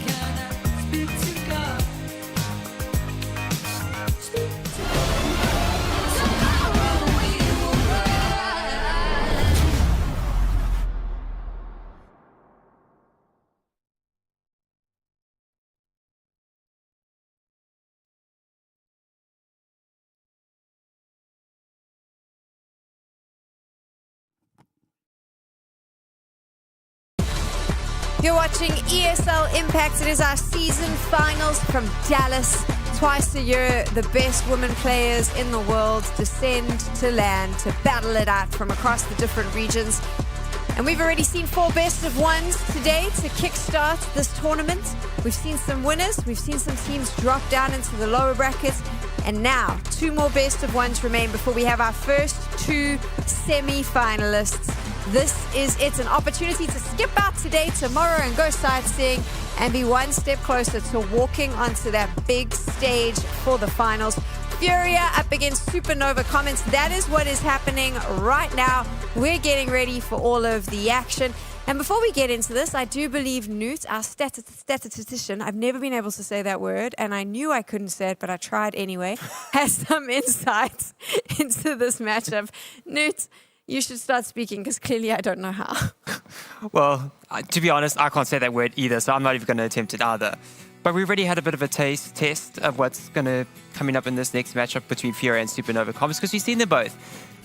B: can I speak to God? Speak to God. Tomorrow we will rise.
F: You're watching ESL Impact. It is our season finals from Dallas. Twice a year, the best women players in the world descend to land to battle it out from across the different regions. And we've already seen 4 best of ones today to kickstart this tournament. We've seen some winners. We've seen some teams drop down into the lower brackets. And now, 2 more best of ones remain before we have our first 2 semi-finalists. This is it, an opportunity to skip out today, tomorrow, and go sightseeing and be one step closer to walking onto that big stage for the finals. FURIA up against Supernova Comets. That is what is happening right now. We're getting ready for all of the action. And before we get into this, I do believe Newt, our statistician, I've never been able to say that word, and I knew I couldn't say it, but I tried anyway, has some insights into this matchup. Newt, you should start speaking, because clearly I don't know how.
K: Well, to be honest, I can't say that word either, so I'm not even going to attempt it either. But we already had a bit of a test of what's going to coming up in this next matchup between FURIA and Supernova Comets, because we've seen them both.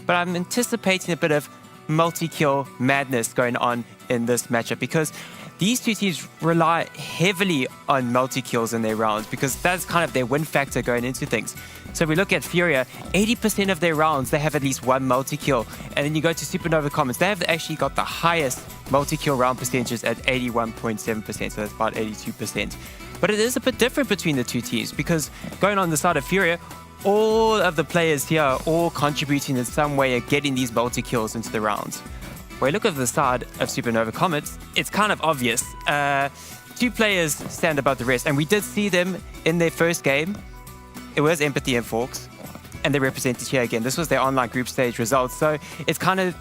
K: But I'm anticipating a bit of multi-kill madness going on in this matchup, because these two teams rely heavily on multi-kills in their rounds, because that's kind of their win factor going into things. So we look at FURIA, 80% of their rounds, they have at least one multi-kill. And then you go to Supernova Comets, they have actually got the highest multi-kill round percentages at 81.7%, so that's about 82%. But it is a bit different between the two teams, because going on the side of FURIA, all of the players here are all contributing in some way at getting these multi-kills into the rounds. When you look at the side of Supernova Comets, it's kind of obvious. 2 players stand above the rest, and we did see them in their first game. It was Empathy and Forks, and they're represented here again. This was their online group stage results, so it's kind of,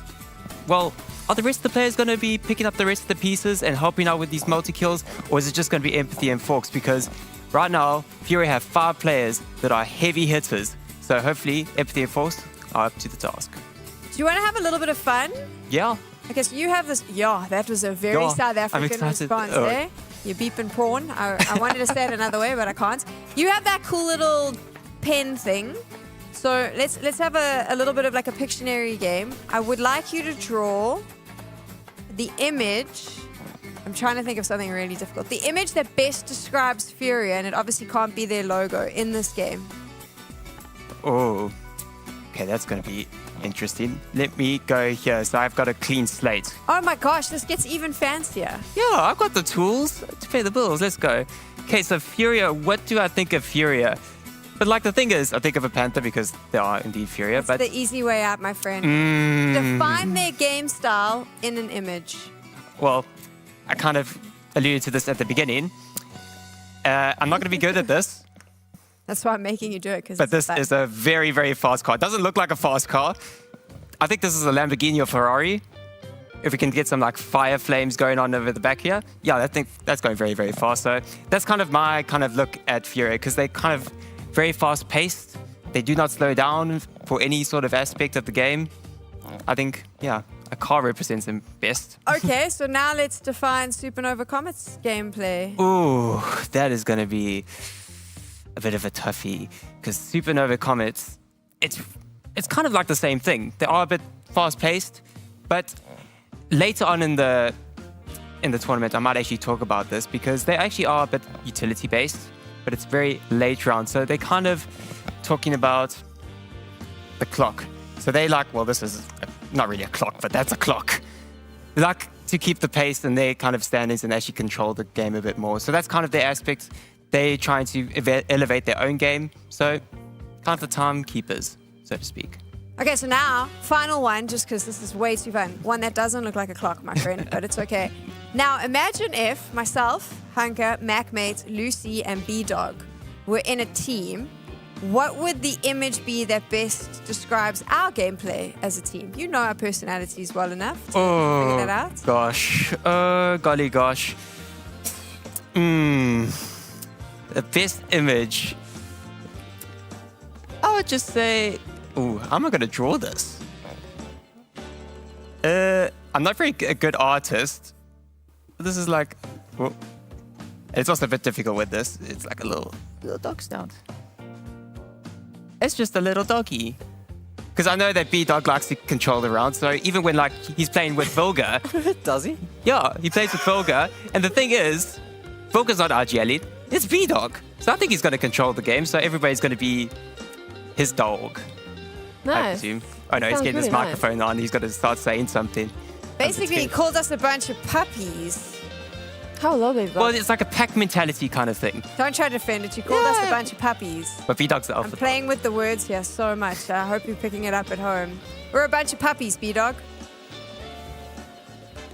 K: well, are the rest of the players going to be picking up the rest of the pieces and helping out with these multi-kills, or is it just going to be Empathy and Forks? Because right now, FURIA have 5 players that are heavy hitters, so hopefully Empathy and Forks are up to the task.
F: Do you want to have a little bit of fun?
K: Yeah.
F: Okay, so you have this. Yeah, that was a very South African response there. You're beeping prawn. I wanted to say it another way, but I can't. You have that cool little pen thing. So let's have a little bit of like a Pictionary game. I would like you to draw the image. I'm trying to think of something really difficult. The image that best describes FURIA, and it obviously can't be their logo, in this game.
K: Oh, okay, that's going to be Interesting. Let me go here. So I've got a clean slate.
F: Oh my gosh, this gets even fancier.
K: Yeah, I've got the tools to pay the bills. Let's go. Okay, so FURIA. What do I think of FURIA? But like the thing is, I think of a Panther because they are indeed FURIA.
F: It's
K: but
F: the easy way out, my friend. Define their game style in an image.
K: Well, I kind of alluded to this at the beginning. I'm not going to be good at this.
F: That's why I'm making you do it.
K: But this is a very, very fast car. It doesn't look like a fast car. I think this is a Lamborghini or Ferrari. If we can get some like fire flames going on over the back here. Yeah, I think that's going very, very fast. So that's kind of my kind of look at FURIA because they're kind of very fast paced. They do not slow down for any sort of aspect of the game. I think, yeah, a car represents them best.
F: Okay, so now let's define Supernova Comets gameplay.
K: Ooh, that is going to be a bit of a toughie because Supernova Comets, it's kind of like the same thing. They are a bit fast-paced, but later on in the tournament, I might actually talk about this because they actually are a bit utility-based, but it's very late round. So they're kind of talking about the clock. So they like, well, this is not really a clock, but that's a clock. They like to keep the pace and their kind of standings and actually control the game a bit more. So that's kind of their aspect. They're trying to elevate their own game. So kind of the timekeepers, so to speak.
F: Okay, so now, final one, just because this is way too fun. One that doesn't look like a clock, my friend, but it's okay. Now, imagine if myself, Hunker, MacMate, Lucy, and B-Dog were in a team. What would the image be that best describes our gameplay as a team? You know our personalities well enough to figure that out.
K: Gosh. Golly gosh. The best image. I would just say... Ooh, how am I going to draw this? I'm not very a good artist. This is like... Well, it's also a bit difficult with this. It's like a little dog snout. It's just a little doggy. Because I know that B-Dog likes to control the round, so even when like he's playing with Volga...
G: Does he?
K: Yeah, he plays with Volga. And the thing is, Volga's not RG Elite, it's B-Dog. So I think he's going to control the game, so everybody's going to be his dog.
H: Nice.
K: I presume. Oh no, he's getting his microphone on. He's got to start saying something.
F: Basically, he called us a bunch of puppies.
H: How low is that?
K: Well, it's like a pack mentality kind of thing.
F: Don't try to defend it. You called us a bunch of puppies.
K: But B-Dog's the alpha.
F: I'm playing with the words here so much. I hope you're picking it up at home. We're a bunch of puppies, B-Dog.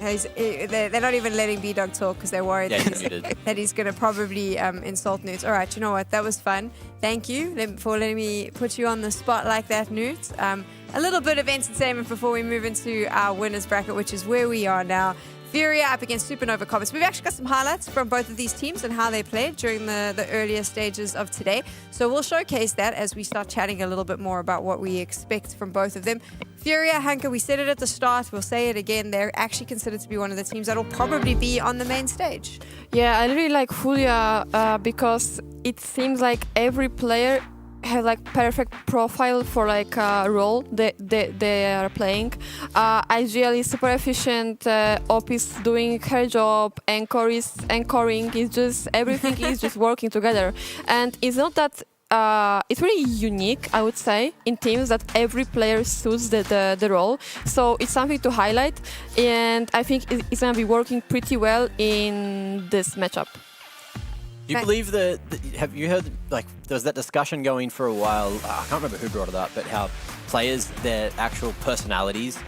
F: They're not even letting B-Dog talk because they're worried that he's going to probably insult Newt. All right, you know what? That was fun. Thank you for letting me put you on the spot like that, Newt. A little bit of entertainment before we move into our winners bracket, which is where we are now. FURIA up against Supernova Comets. We've actually got some highlights from both of these teams and how they played during the earlier stages of today. So we'll showcase that as we start chatting a little bit more about what we expect from both of them. FURIA, Hanka, we said it at the start, we'll say it again, they're actually considered to be one of the teams that will probably be on the main stage.
H: Yeah, I really like FURIA because it seems like every player have like perfect profile for like a role they are playing. Ideally super efficient, Op is doing her job, anchoring is just everything is just working together. And it's not that it's really unique, I would say, in teams that every player suits the role. So it's something to highlight, and I think it's going to be working pretty well in this matchup.
G: Do you believe that, have you heard, like, there was that discussion going for a while, I can't remember who brought it up, but how players, their actual personalities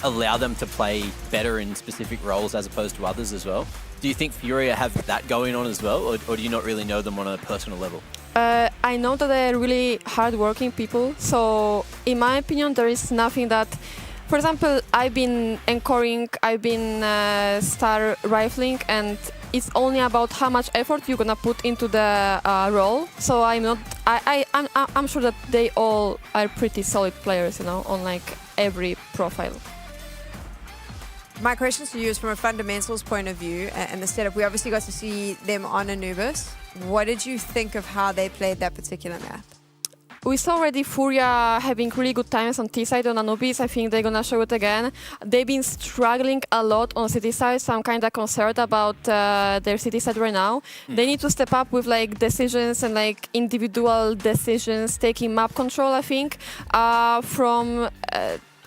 G: allow them to play better in specific roles as opposed to others as well? Do you think FURIA have that going on as well, or do you not really know them on a personal level?
H: I know that they're really hardworking people, so in my opinion, there is nothing that... For example, I've been anchoring, I've been star rifling, and it's only about how much effort you're gonna put into the role. So I'm sure that they all are pretty solid players, you know, on like every profile.
F: My question to you is from a fundamentals point of view and the setup. We obviously got to see them on Anubis. What did you think of how they played that particular map?
H: we saw already FURIA having really good times on T side on Anubis. I think they're gonna show it again. They've been struggling a lot on city side, so I'm kind of concerned about their city side right now. They need to step up with like decisions and like individual decisions, taking map control, I think.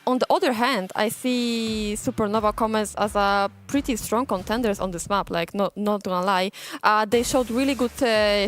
H: On the other hand, I see Supernova Comets as a pretty strong contenders on this map, like not gonna lie. They showed really good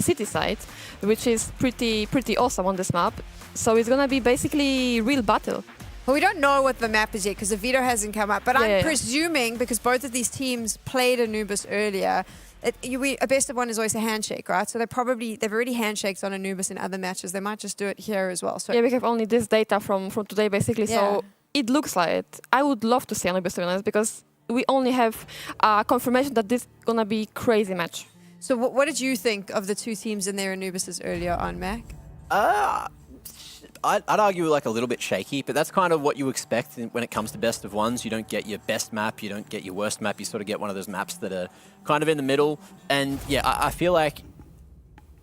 H: city side, which is pretty awesome on this map. So it's gonna be basically real battle.
F: Well, we don't know what the map is yet because the veto hasn't come up, but I'm presuming, because both of these teams played Anubis earlier, a best of one is always a handshake, right? So they've already handshaked on Anubis in other matches. They might just do it here as well. So
H: yeah, we have only this data from today, basically.
F: Yeah.
H: So it looks like it. I would love to see Anubis, to be honest, because we only have confirmation that this is gonna be crazy match.
F: So what did you think of the two teams in their Anubises earlier on, Mac?
G: I'd argue like a little bit shaky, but that's kind of what you expect when it comes to best of ones. You don't get your best map, you don't get your worst map, you sort of get one of those maps that are kind of in the middle. And yeah, I feel like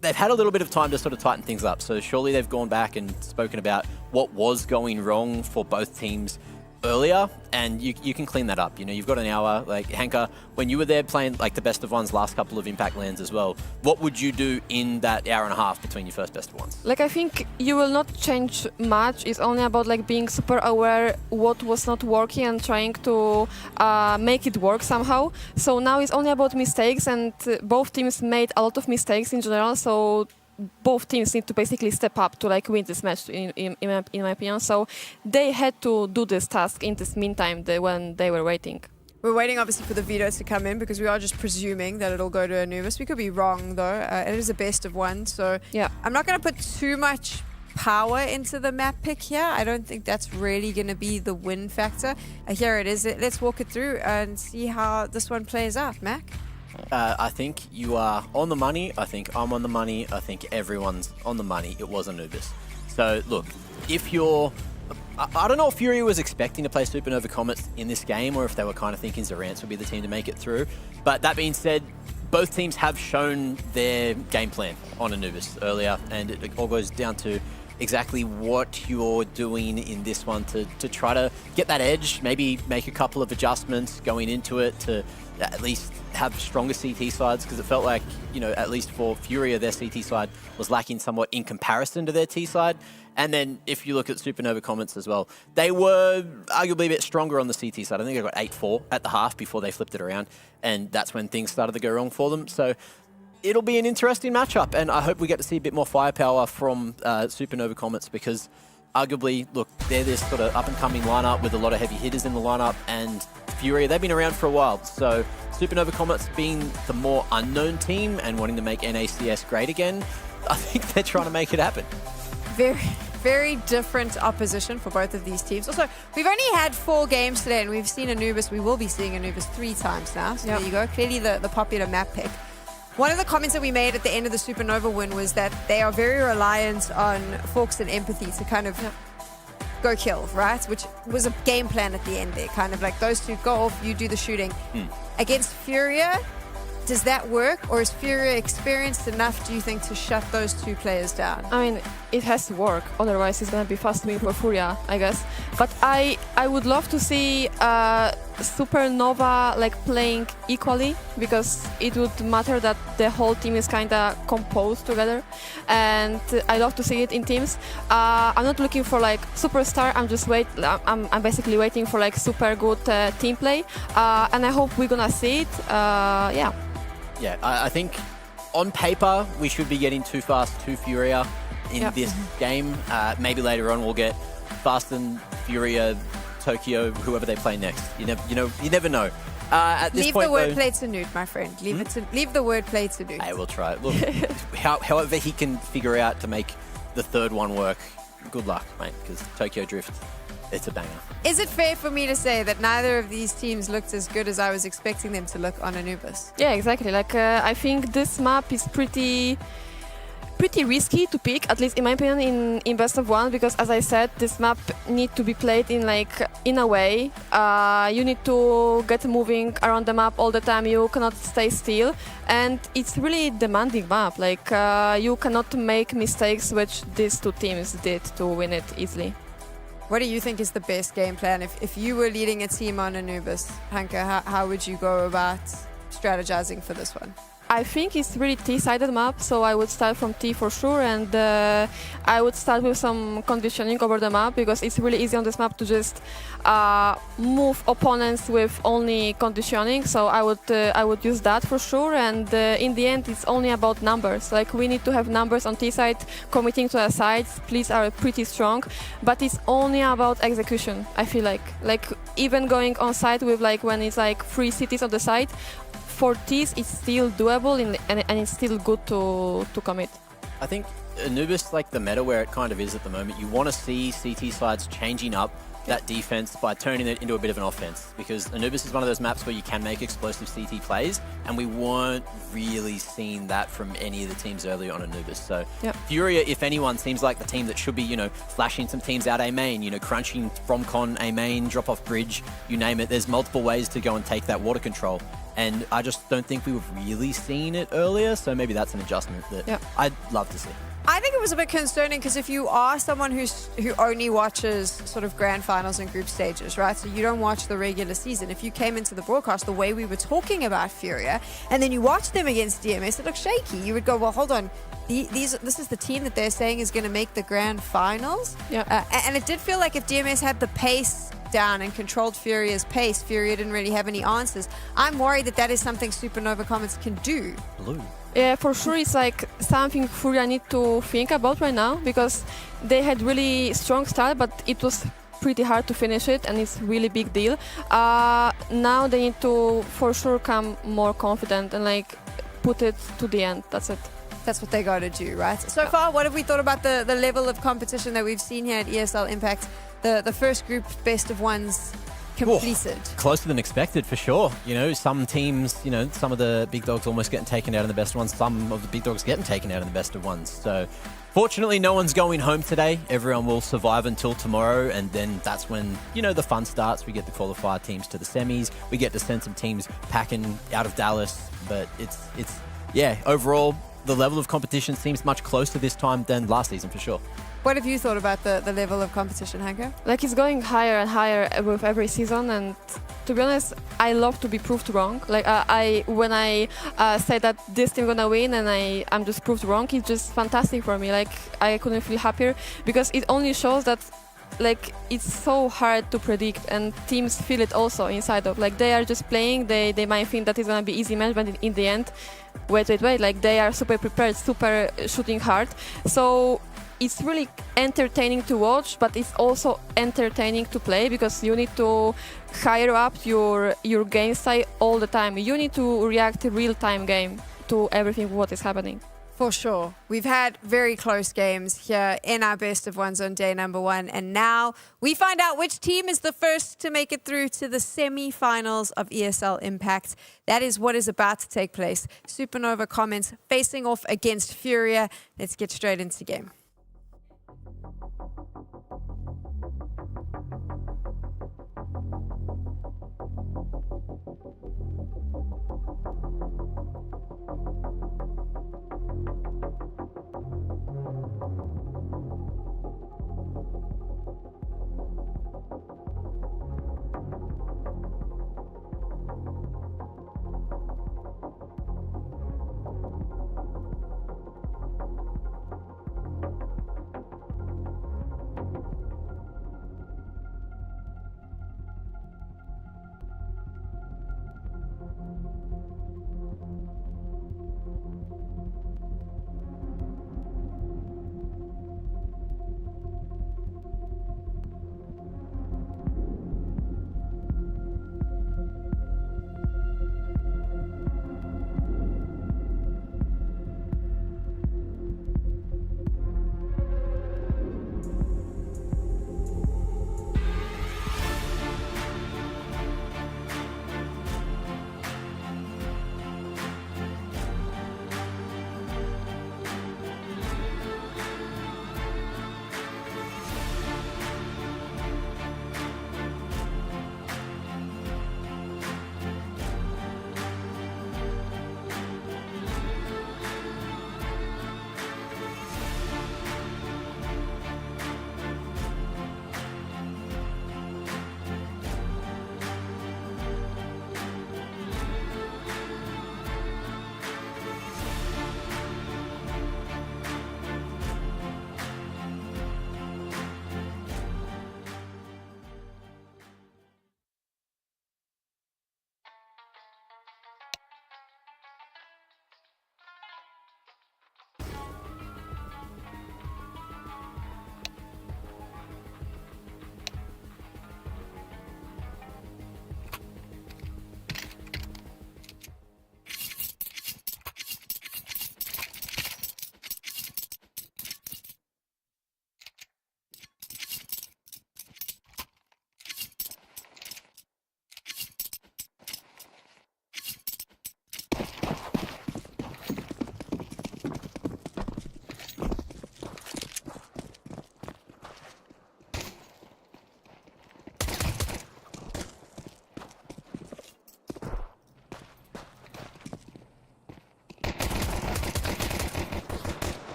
G: they've had a little bit of time to sort of tighten things up. So surely they've gone back and spoken about what was going wrong for both teams earlier, and you can clean that up. You know, you've got an hour. Like Hanka, when you were there playing like the best of ones last couple of Impact lands as well, what would you do in that hour and a half between your first best of ones?
H: Like, I think you will not change much. It's only about like being super aware what was not working and trying to make it work somehow. So now it's only about mistakes, and both teams made a lot of mistakes in general. So both teams need to basically step up to like win this match, in my opinion. So they had to do this task in this meantime when they were waiting.
F: We're waiting obviously for the vetoes to come in because we are just presuming that it'll go to Anubis. We could be wrong though. It is a best of one, so
H: yeah,
F: I'm not going to put too much power into the map pick here. I don't think that's really going to be the win factor. Here it is. Let's walk it through and see how this one plays out, Mac.
G: I think you are on the money. I think I'm on the money. I think everyone's on the money. It was Anubis. So look, if you're... I don't know if FURIA was expecting to play Supernova Comets in this game or if they were kind of thinking Zerance would be the team to make it through. But that being said, both teams have shown their game plan on Anubis earlier, and it all goes down to exactly what you're doing in this one to try to get that edge, maybe make a couple of adjustments going into it to at least have stronger CT sides, because it felt like, you know, at least for FURIA, their CT side was lacking somewhat in comparison to their T side. And then if you look at Supernova Comets as well, they were arguably a bit stronger on the CT side. I think they got 8-4 at the half before they flipped it around, and that's when things started to go wrong for them. So it'll be an interesting matchup, and I hope we get to see a bit more firepower from Supernova Comets, because arguably, look, they're this sort of up-and-coming lineup with a lot of heavy hitters in the lineup, and FURIA, they've been around for a while. So Supernova Comets being the more unknown team and wanting to make NACS great again, I think they're trying to make it happen.
F: Very, very different opposition for both of these teams. Also, we've only had 4 games today, and we've seen Anubis. We will be seeing Anubis 3 times now. So there you go. Clearly the popular map pick. One of the comments that we made at the end of the Supernova win was that they are very reliant on Forks and Empathy to kind of go kill, right? Which was a game plan at the end there. Kind of like those two go off, you do the shooting. Against FURIA, does that work? Or is FURIA experienced enough, do you think, to shut those 2 players down?
H: I mean, it has to work. Otherwise, it's going to be fast win for FURIA, I guess. But I would love to see Supernova like playing equally, because it would matter that the whole team is kind of composed together, and I love to see it in teams. I'm not looking for like superstar. I'm basically waiting for like super good team play, and I hope we're gonna see it.
G: Yeah, I think on paper we should be getting Too Fast, Too FURIA in this game. Maybe later on we'll get Fast and FURIA, Tokyo, whoever they play next. You never know. At this
F: leave
G: point,
F: the wordplay to Newt, my friend. Leave the wordplay to Newt.
G: I will try. Look, however he can figure out to make the third one work, good luck, mate, because Tokyo Drift, it's a banger.
F: Is it fair for me to say that neither of these teams looked as good as I was expecting them to look on Anubis?
H: Yeah, exactly. Like I think this map is pretty pretty risky to pick, at least in my opinion, in best of one, because as I said, this map need to be played in a way. You need to get moving around the map all the time. You cannot stay still, and it's really demanding map. Like you cannot make mistakes, which these two teams did to win it easily.
F: What do you think is the best game plan? If you were leading a team on Anubis, Hanka, how would you go about strategizing for this one?
H: I think it's really T-sided map, so I would start from T for sure, and I would start with some conditioning over the map, because it's really easy on this map to just move opponents with only conditioning. So I would use that for sure, and in the end it's only about numbers. Like we need to have numbers on T side, committing to the sides. Splits are pretty strong, but it's only about execution. I feel like even going on side with when it's 3 cities on the side. For T's, it's still doable and it's still good to commit.
G: I think Anubis, the meta where it kind of is at the moment, you want to see CT sides changing up that defense by turning it into a bit of an offense, because Anubis is one of those maps where you can make explosive CT plays, and we weren't really seeing that from any of the teams earlier on Anubis. So FURIA, if anyone, seems like the team that should be, flashing some teams out A main, crunching from con A main, drop off bridge, you name it. There's multiple ways to go and take that water control. And I just don't think we were really seeing it earlier, so maybe that's an adjustment that I'd love to see.
F: I think it was a bit concerning, because if you are someone who only watches sort of grand finals and group stages, right? So you don't watch the regular season. If you came into the broadcast the way we were talking about FURIA, and then you watch them against DMS, it looks shaky. You would go, well, hold on. This is the team that they're saying is going to make the grand finals. And it did feel like if DMS had the pace down and controlled FURIA's pace, FURIA didn't really have any answers. I'm worried that is something Supernova Comets can do.
G: Blue.
H: Yeah, for sure it's something FURIA need to think about right now, because they had really strong start, but it was pretty hard to finish it, and it's really big deal. Now they need to for sure come more confident and put it to the end. That's it.
F: That's what they got to do, right? So far, what have we thought about the level of competition that we've seen here at ESL Impact? The first group best of ones completed.
G: Closer than expected, for sure. Some teams, some of the big dogs almost getting taken out in the best of ones. Some of the big dogs getting taken out in the best of ones. So fortunately, no one's going home today. Everyone will survive until tomorrow, and then that's when, the fun starts. We get to qualify teams to the semis. We get to send some teams packing out of Dallas. But it's overall, the level of competition seems much closer this time than last season, for sure.
F: What have you thought about the level of competition, Hanka?
H: It's going higher and higher with every season, and to be honest, I love to be proved wrong. When I say that this team gonna win and I'm just proved wrong, it's just fantastic for me. I couldn't feel happier, because it only shows that it's so hard to predict, and teams feel it also inside of they are just playing. They might think that it's gonna be easy match, but in the end, wait, they are super prepared, super shooting hard. So it's really entertaining to watch, but it's also entertaining to play, because you need to higher up your game style all the time. You need to react real-time game to everything what is happening.
F: For sure. We've had very close games here in our best of ones on day number 1, and now we find out which team is the first to make it through to the semi-finals of ESL Impact. That is what is about to take place. Supernova Comets facing off against FURIA. Let's get straight into the game.